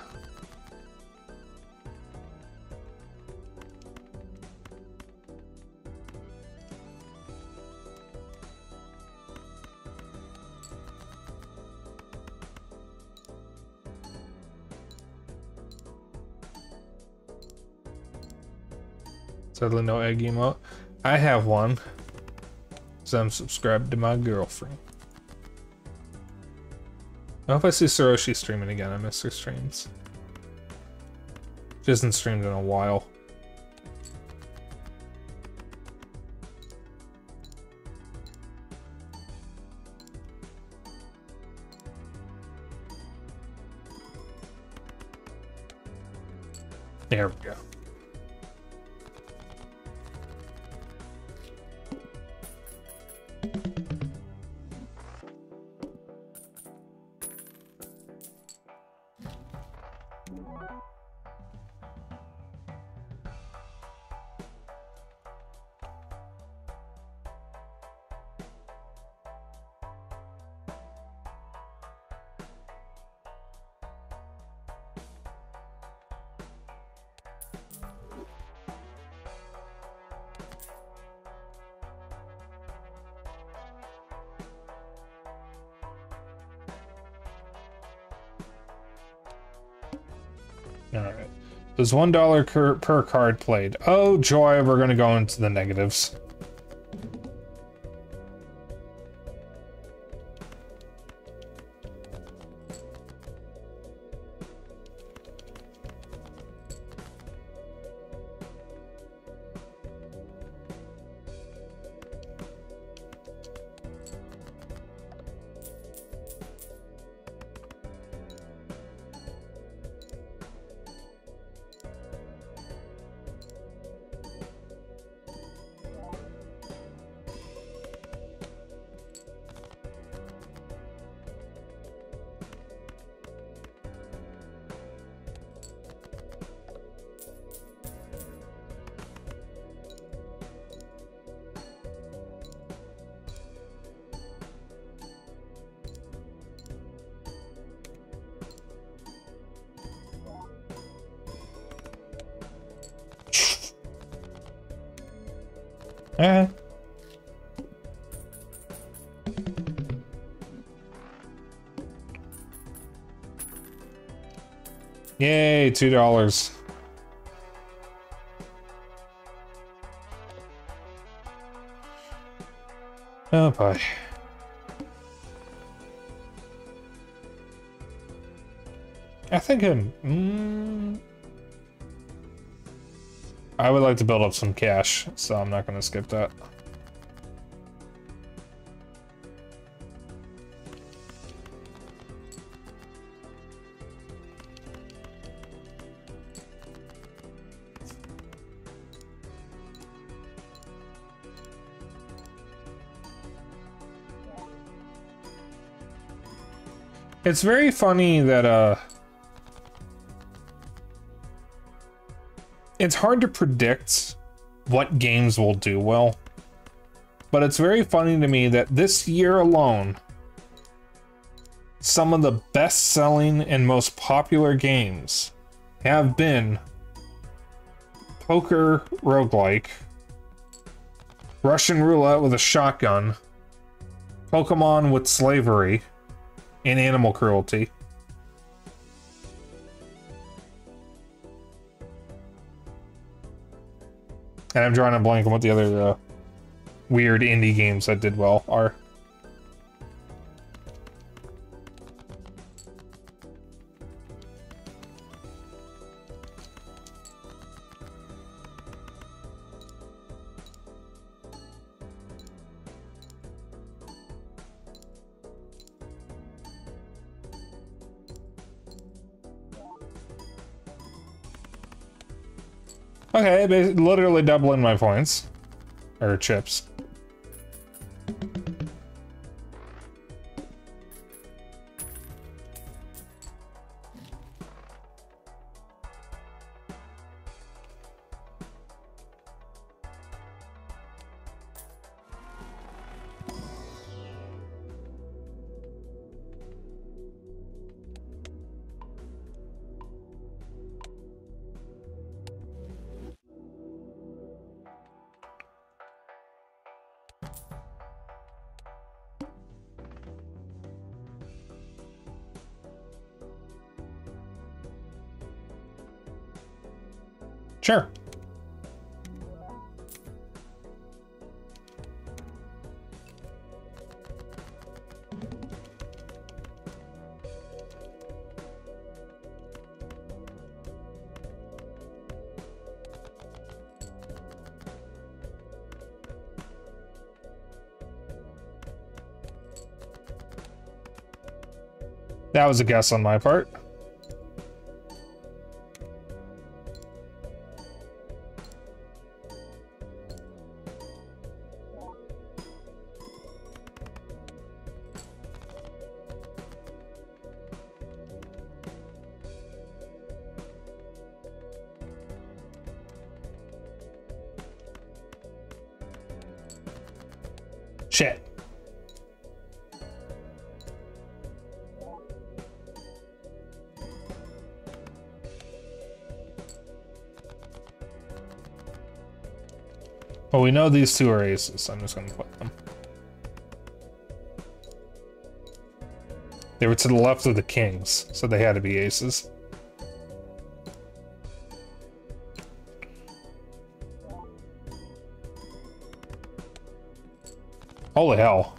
Sadly, no egg emote. I have one, so I'm subscribed to my girlfriend. I hope I see Saroshi streaming again. I miss her streams. She hasn't streamed in a while. There we go. Alright. There's $1 per card played. Oh joy, we're gonna go into the negatives. Eh. Yay, $2. Oh boy. I think I would like to build up some cash, so I'm not going to skip that. It's very funny that, it's hard to predict what games will do well, but it's very funny to me that this year alone, some of the best-selling and most popular games have been Poker Roguelike, Russian Roulette with a Shotgun, Pokemon with Slavery, and Animal Cruelty. And I'm drawing a blank on what the other weird indie games that did well are. Okay, literally doubling my points. Or chips. Sure. That was a guess on my part. Shit. Well, we know these two are aces, so I'm just gonna put them. They were to the left of the kings, so they had to be aces. Holy hell.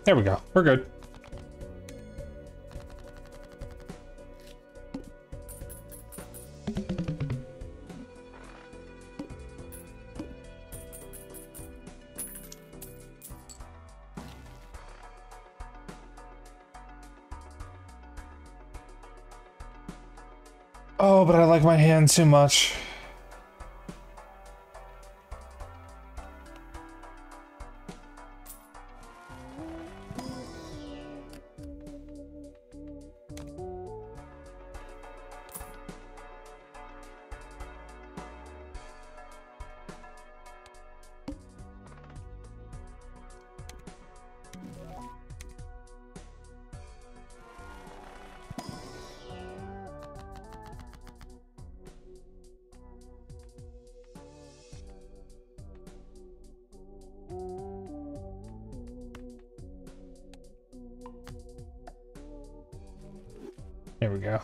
There we go. We're good. Oh, but I like my hand too much. There we go.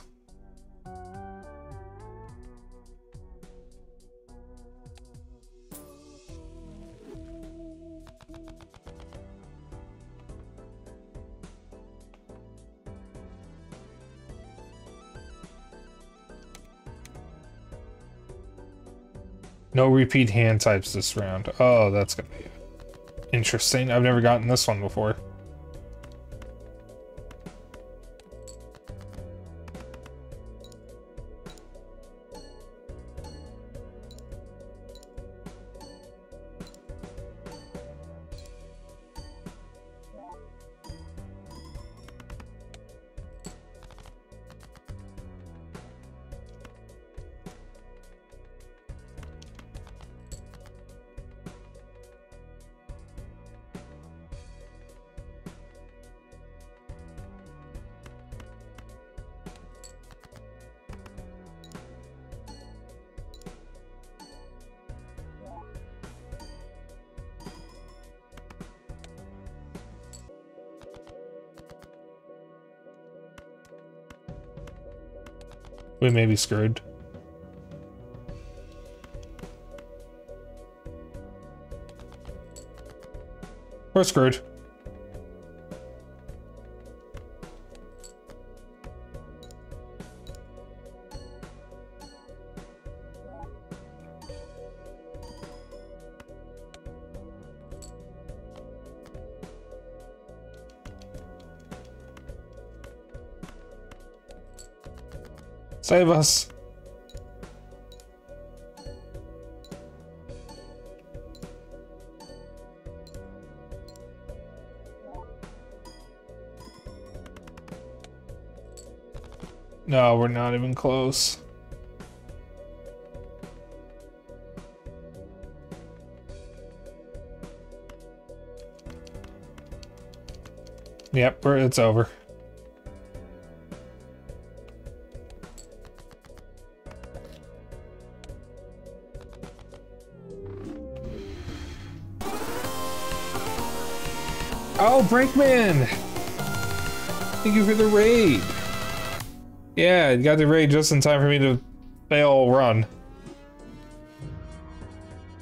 No repeat hand types this round. Oh, that's gonna be interesting. I've never gotten this one before. We may be screwed. We're screwed. Save us. No, we're not even close. Yep, it's over. Oh, Breakman! Thank you for the raid. Yeah, you got the raid just in time for me to fail run.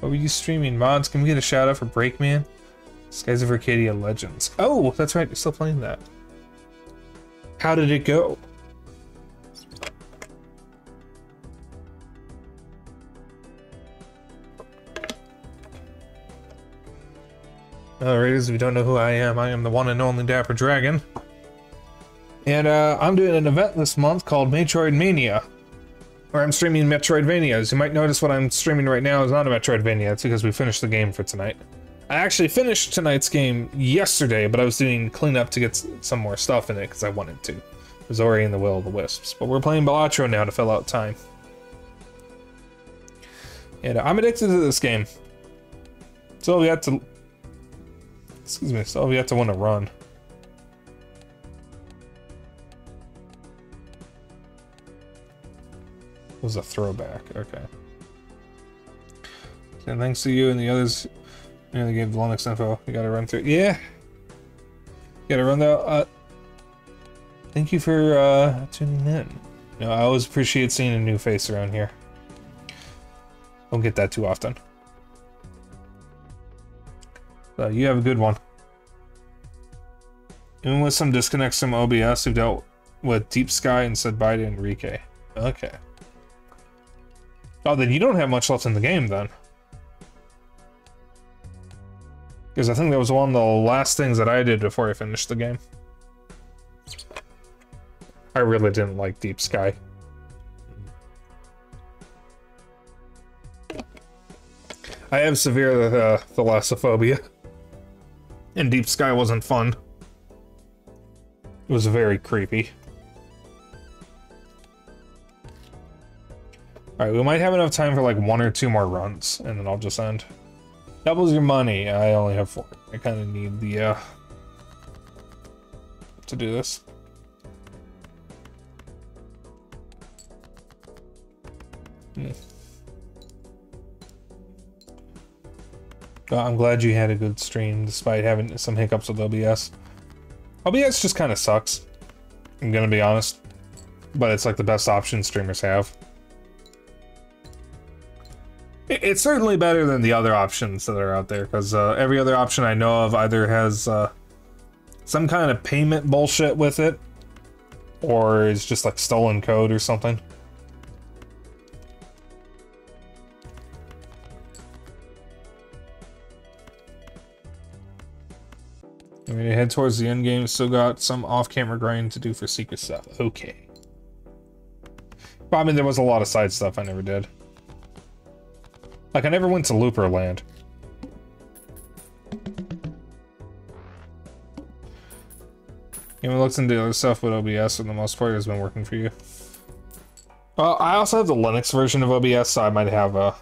What were you streaming, mods? Can we get a shout out for Breakman? Skies of Arcadia Legends. Oh, that's right, you're still playing that. How did it go? Raiders, if you don't know who I am the one and only Dapper Dragon. And I'm doing an event this month called Maytroidmaynia, where I'm streaming Metroidvania. As you might notice, what I'm streaming right now is not a Metroidvania. It's because we finished the game for tonight. I actually finished tonight's game yesterday, but I was doing cleanup to get some more stuff in it because I wanted to. It was Ori and the Will of the Wisps. But we're playing Balatro now to fill out time. And I'm addicted to this game. So we have to... Excuse me, so we have to win a run. It was a throwback, okay. And thanks to you and the others, you know, they gave the Linux info. You gotta run through. Yeah! You gotta run the. Thank you for tuning in. You know, I always appreciate seeing a new face around here. Don't get that too often. So you have a good one. Even with some disconnects from OBS, who dealt with Deep Sky and said bye to Enrique. Okay. Oh, then you don't have much left in the game, then. Because I think that was one of the last things that I did before I finished the game. I really didn't like Deep Sky. I have severe thalassophobia. And Deep Sky wasn't fun. It was very creepy. Alright, we might have enough time for like 1 or 2 more runs, and then I'll just end. Doubles your money. I only have 4. I kind of need the, to do this. I'm glad you had a good stream, despite having some hiccups with OBS. OBS just kind of sucks. I'm gonna be honest. but it's like the best option streamers have. It's certainly better than the other options that are out there, because every other option I know of either has some kind of payment bullshit with it, or is just like stolen code or something. When you head towards the end game, still got some off-camera grind to do for secret stuff. Okay. Well, I mean, there was a lot of side stuff I never did. Like, I never went to Looper Land. Even looked into the other stuff, but OBS, for the most part, has been working for you. Well, I also have the Linux version of OBS, so I might have a...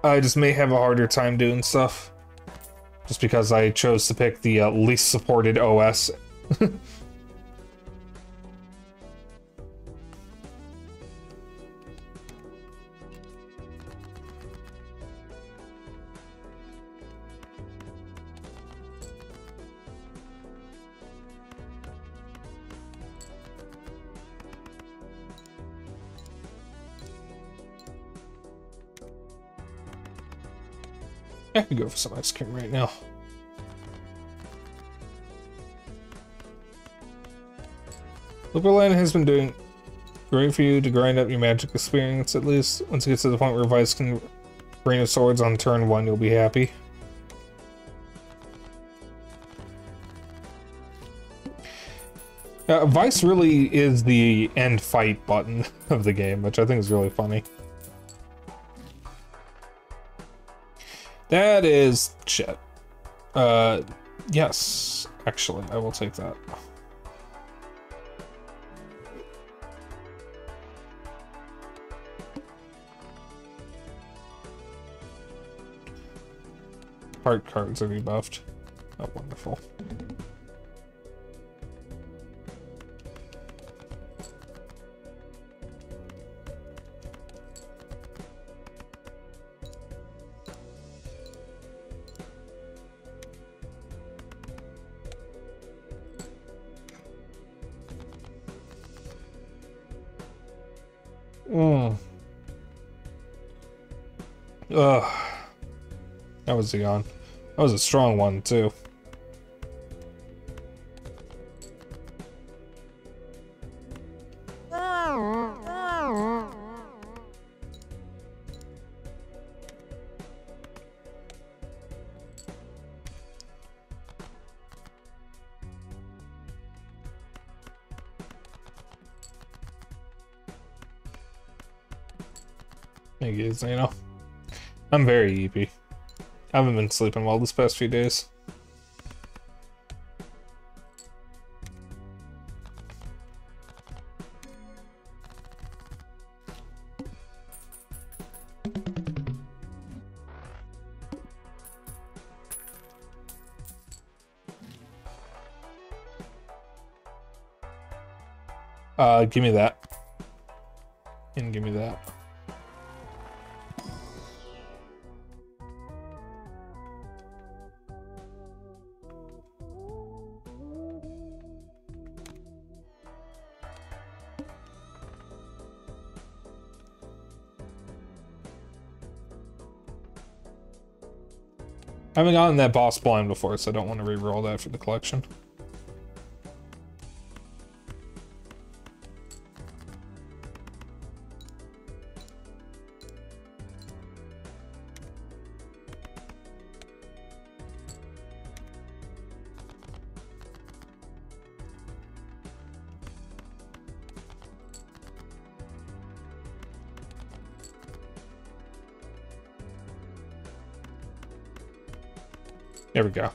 I just may have a harder time doing stuff. Just because I chose to pick the least supported OS. I could go for some ice cream right now. Looperland has been doing great for you to grind up your magic experience, at least. Once you get to the point where Vice can Rain of Swords on turn 1, you'll be happy. Vice really is the end fight button of the game, which I think is really funny. That is shit. Yes, actually, I will take that. Heart cards are rebuffed. Oh, wonderful. Ugh. That was a yawn. That was a strong one, too. Thank you, Zeno. I'm very eepy. I haven't been sleeping well this past few days. Give me that. And give me that. I haven't gotten that boss blind before, so I don't want to re-roll that for the collection. There we go.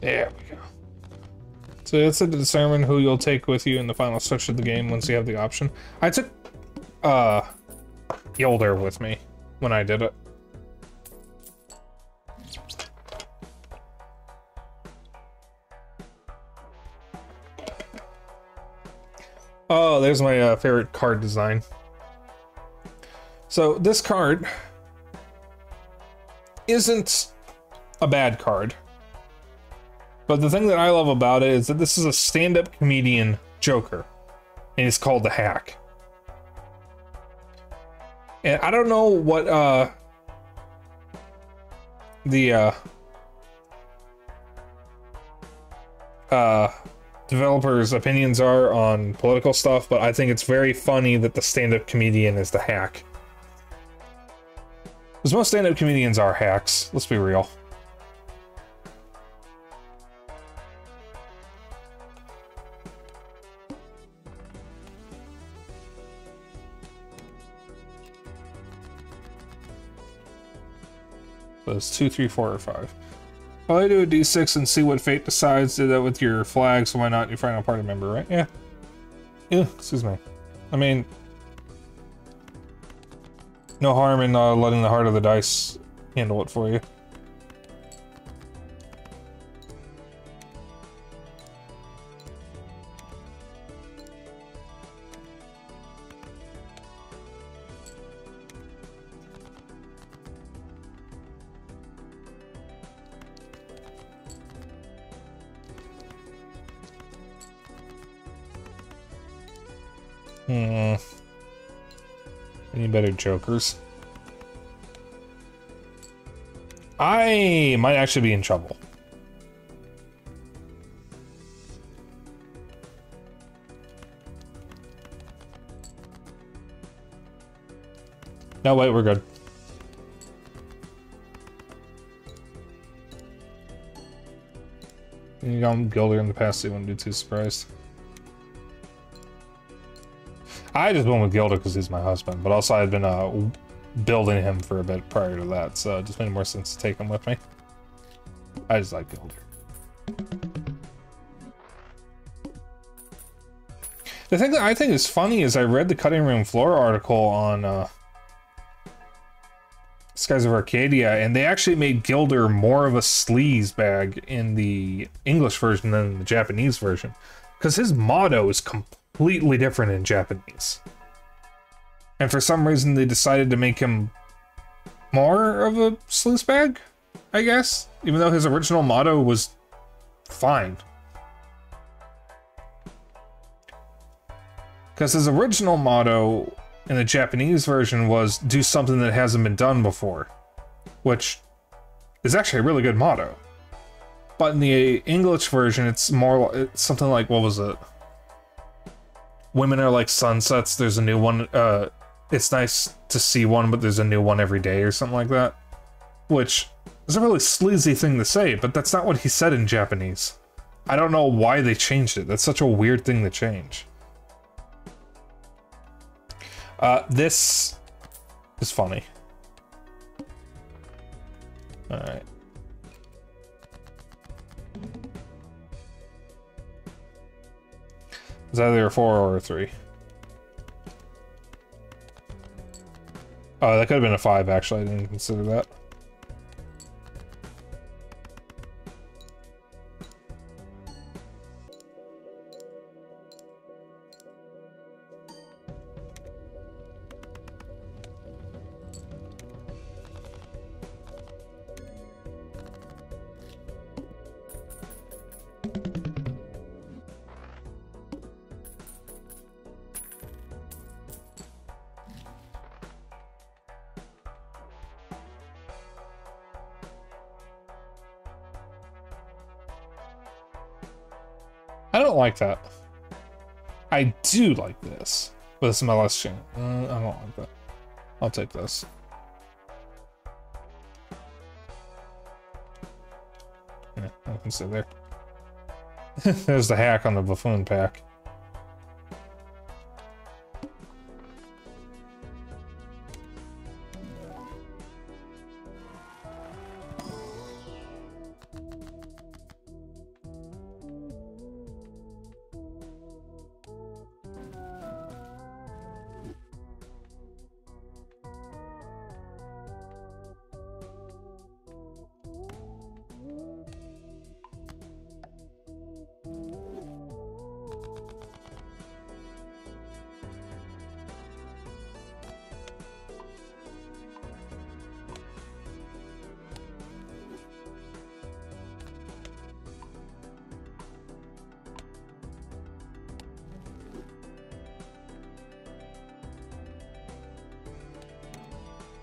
There we go. So it's to determine who you'll take with you in the final stretch of the game once you have the option. I took Yolder with me when I did it. Oh, there's my favorite card design. So this card isn't a bad card. But the thing that I love about it is that this is a stand-up comedian Joker. And it's called the Hack. And I don't know what the developers' opinions are on political stuff, but I think it's very funny that the stand-up comedian is the Hack. Because most stand-up comedians are hacks, let's be real. So it's 2, 3, 4, or 5. Well, I do a d6 and see what fate decides. Do that with your flag, so why not your final party member, right? Yeah. Yeah, excuse me. I mean, no harm in letting the heart of the dice handle it for you. Any better jokers? I might actually be in trouble. No, wait, we're good. You got Gilder in the past, so you wouldn't be too surprised. I just went with Gilda because he's my husband, but also I had been building him for a bit prior to that, so it just made more sense to take him with me. I just like Gilda. The thing that I think is funny is I read the Cutting Room Floor article on Skies of Arcadia, and they actually made Gilder more of a sleaze bag in the English version than the Japanese version, because his motto is completely different in Japanese. And for some reason they decided to make him more of a sleaze bag, I guess, even though his original motto was fine. Because his original motto in the Japanese version was do something that hasn't been done before, which is actually a really good motto. But in the English version, it's something like, what was it? Women are like sunsets, there's a new one, it's nice to see one, but there's a new one every day, or something like that. Which is a really sleazy thing to say, but that's not what he said in Japanese. I don't know why they changed it. That's such a weird thing to change. This is funny. Alright. It's either a 4 or a 3. Oh, that could have been a 5, actually. I didn't consider that. I don't like that. I do like this. But this is my last chance. I don't like that. I'll take this. Yeah, I can sit there. There's the hack on the buffoon pack.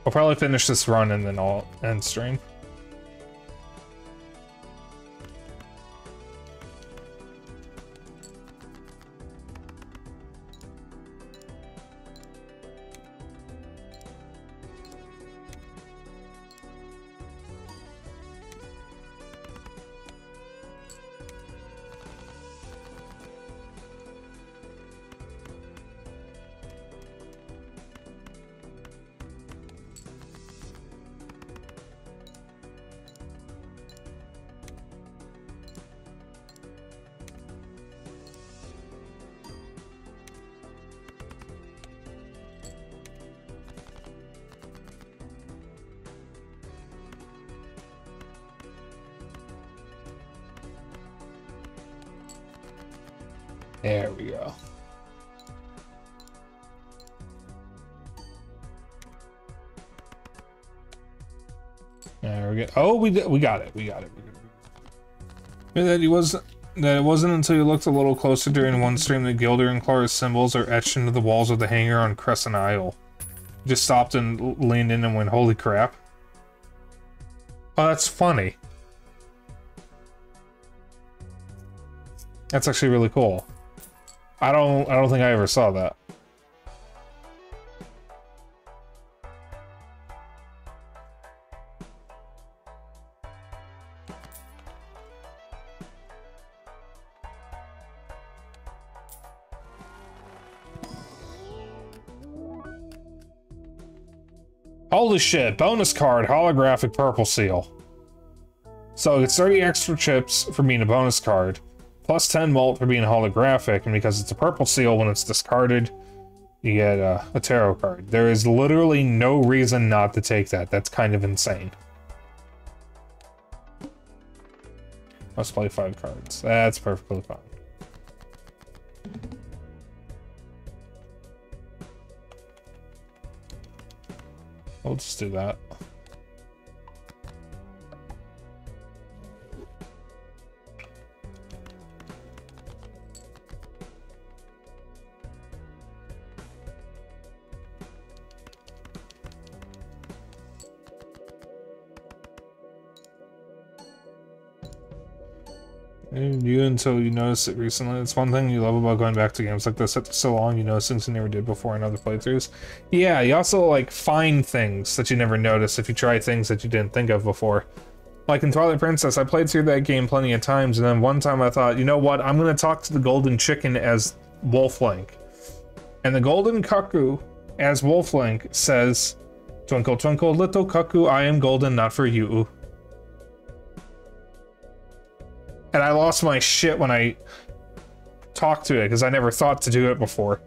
I'll probably finish this run and then I'll end stream. There we go. There we go. Oh, we got it. We got it. That it wasn't until you looked a little closer during one stream that Gilder and Clara's symbols are etched into the walls of the hangar on Crescent Isle. Just stopped and leaned in and went, "Holy crap!" Oh, that's funny. That's actually really cool. I don't think I ever saw that. Holy shit, bonus card, holographic purple seal. So it's 30 extra chips for being a bonus card, plus 10 mult for being holographic, and because it's a purple seal, when it's discarded, you get a tarot card. There is literally no reason not to take that. That's kind of insane. Must play 5 cards. That's perfectly fine. We'll just do that. You until you notice it recently. It's one thing you love about going back to games like this after so long. You notice things you never did before in other playthroughs. Yeah, you also like find things that you never noticed if you try things that you didn't think of before. Like in Twilight Princess, I played through that game plenty of times, and then one time I thought, you know what, I'm gonna talk to the golden chicken as Wolf-Link. And the golden cuckoo as Wolf-Link says, "Twinkle, twinkle, little cuckoo, I am golden, not for you." And I lost my shit when I talked to it, because I never thought to do it before.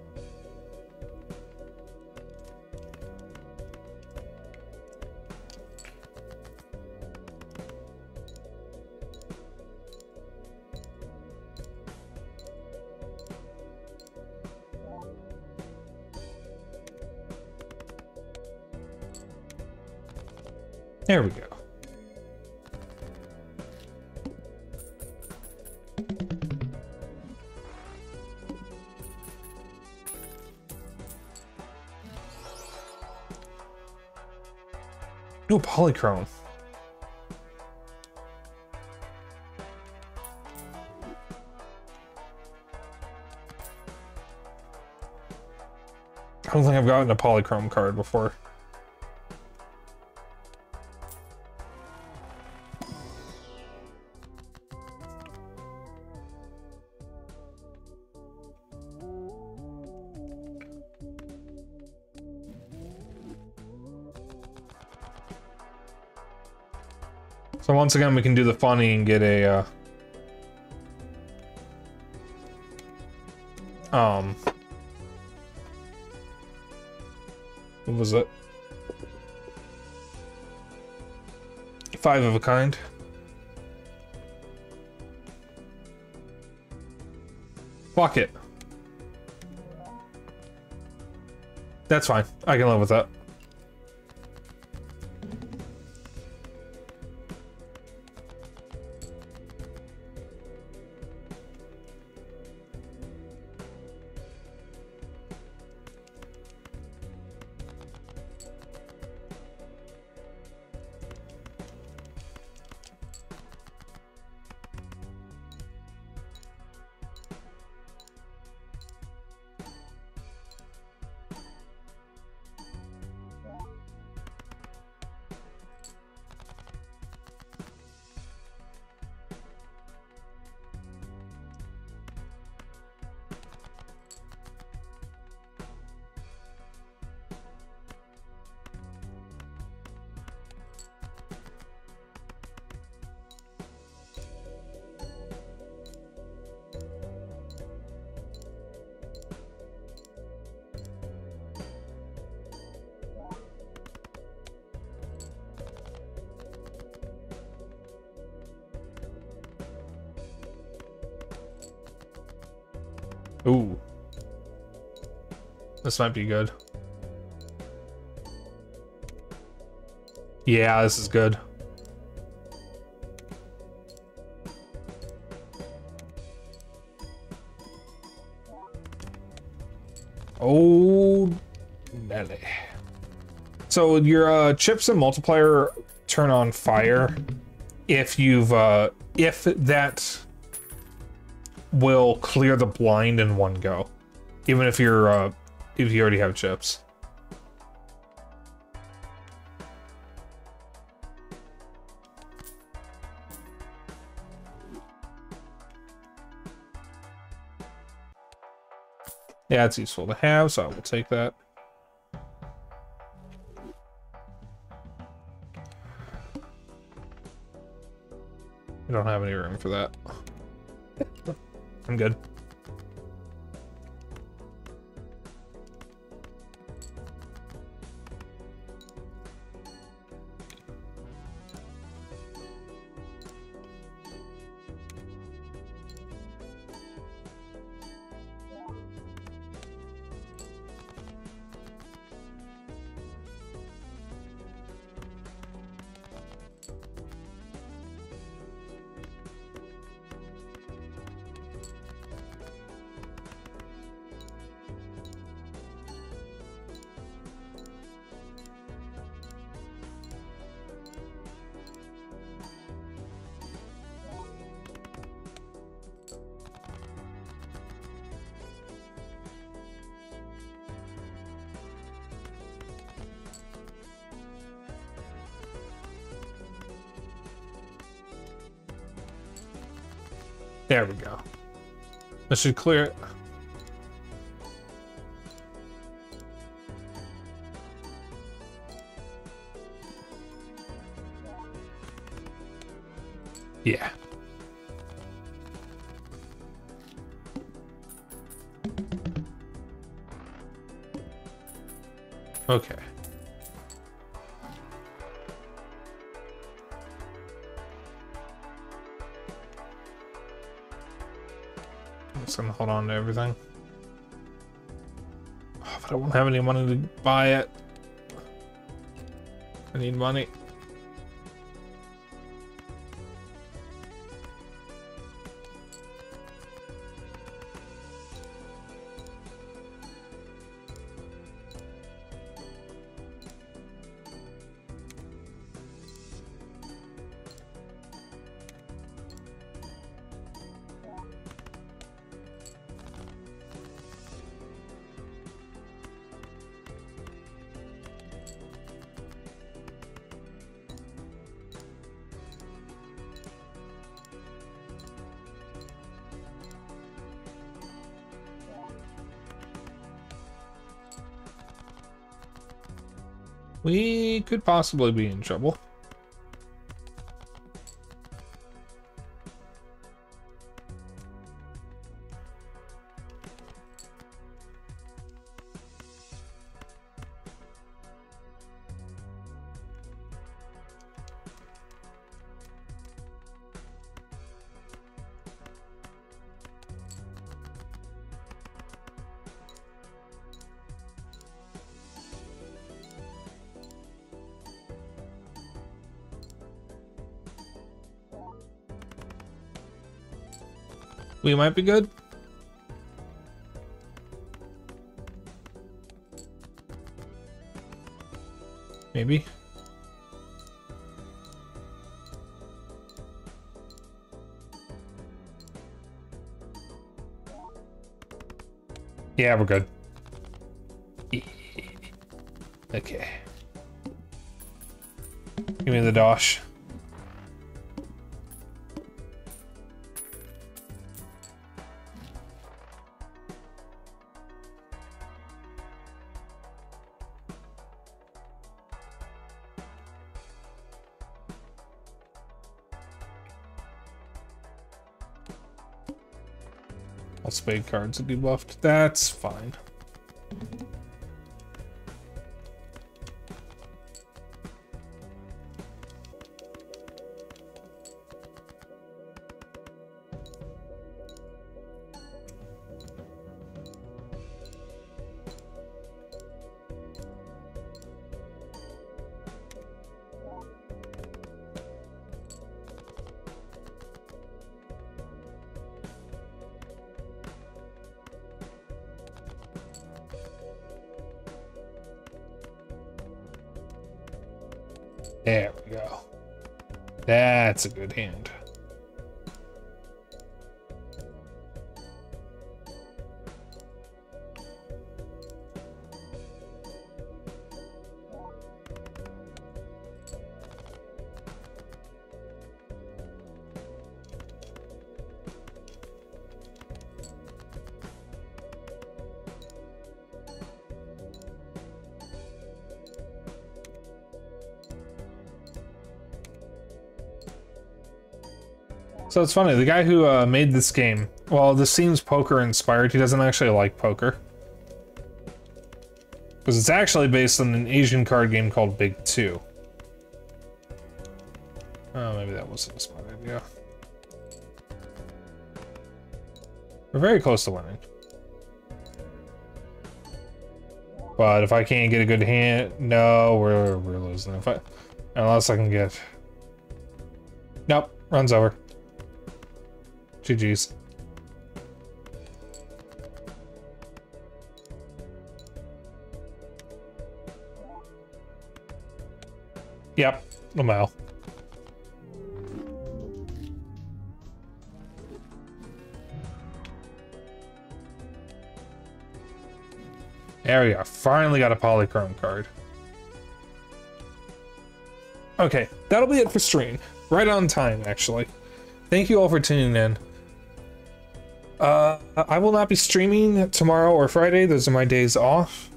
There we go. Ooh, polychrome. I don't think I've gotten a polychrome card before. So once again, we can do the funny and get a, what was it? 5 of a kind. Fuck it. That's fine. I can live with that. Ooh. This might be good. Yeah, this is good. Oh, Nelly. So your chips and multiplier turn on fire if you've if that will clear the blind in one go, even if you're if you already have chips. Yeah, it's useful to have, so I will take that. I don't have any room for that. I'm good. There we go. That should clear it. Yeah. Okay. I'm just gonna hold on to everything. Oh, but I won't have any money to buy it. I need money. We could possibly be in trouble. We might be good. Maybe. Yeah, we're good. Okay. Give me the dosh. All spade cards will be buffed. That's fine. There we go. That's a good hand. So it's funny, the guy who made this game, well, this seems poker inspired, he doesn't actually like poker. Because it's actually based on an Asian card game called Big 2. Oh, maybe that wasn't a smart idea. We're very close to winning. But if I can't get a good hand, no, we're losing. Unless I can get... Nope, runs over. GG's. Yep, Lamau. There we go. Finally got a polychrome card. Okay, that'll be it for stream. Right on time, actually. Thank you all for tuning in. I will not be streaming tomorrow or Friday. Those are my days off.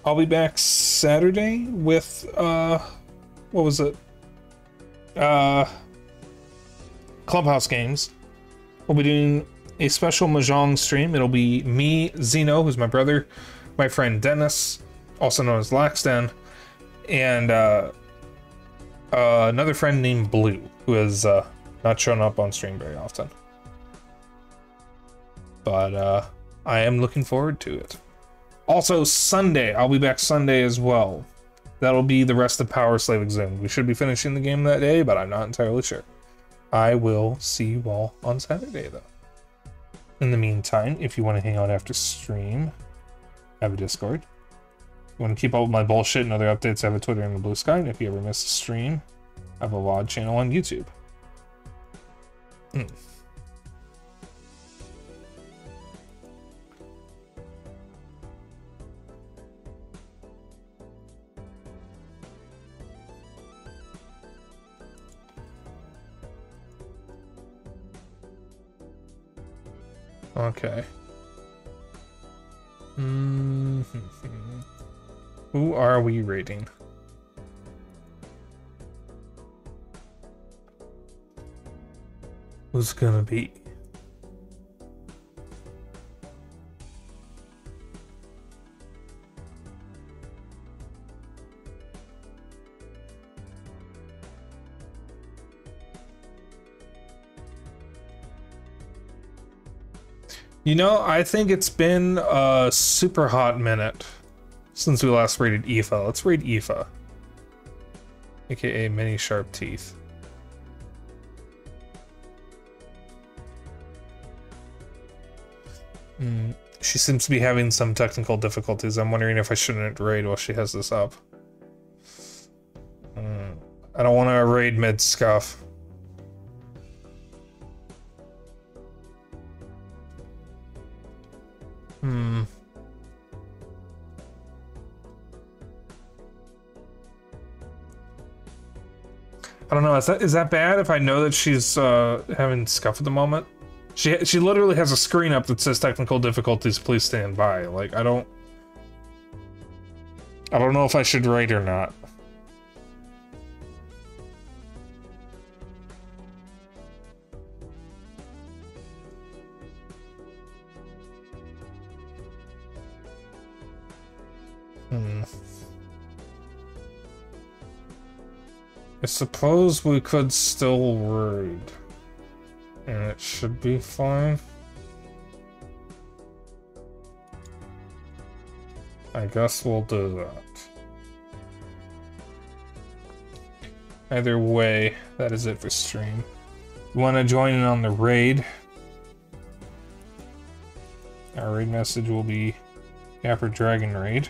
I'll be back Saturday with, what was it? Clubhouse Games. We'll be doing a special Mahjong stream. It'll be me, Zeno, who's my brother, my friend Dennis, also known as Laxden, and another friend named Blue, who has not shown up on stream very often. But I am looking forward to it. Also, Sunday, I'll be back Sunday as well. That'll be the rest of Power Slave Exhumed. We should be finishing the game that day, but I'm not entirely sure. I will see you all on Saturday, though. In the meantime, if you want to hang out after stream, I have a Discord. If you want to keep up with my bullshit and other updates, I have a Twitter and a Blue Sky. And if you ever miss a stream, I have a VOD channel on YouTube. Okay. Who are we rating? Who's gonna be? You know, I think it's been a super hot minute since we last rated Aoife. Let's rate Aoife. AKA Many Sharp Teeth. She seems to be having some technical difficulties. I'm wondering if I shouldn't raid while she has this up. I don't want to raid mid-scuff. I don't know, is that bad if I know that she's having scuff at the moment? She literally has a screen up that says technical difficulties, please stand by. Like, I don't know if I should raid or not. I suppose we could still raid. And it should be fine. I guess we'll do that. Either way, that is it for stream. You want to join in on the raid? Our raid message will be Gapper Dragon Raid.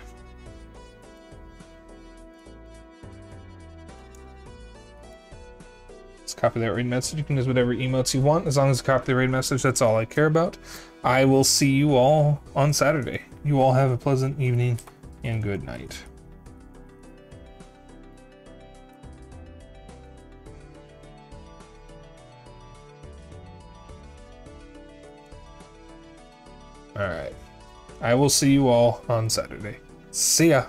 copy that raid message. You can use whatever emotes you want, as long as you copy the raid message. That's all I care about. I will see you all on Saturday. You all have a pleasant evening and good night. Alright. I will see you all on Saturday. See ya!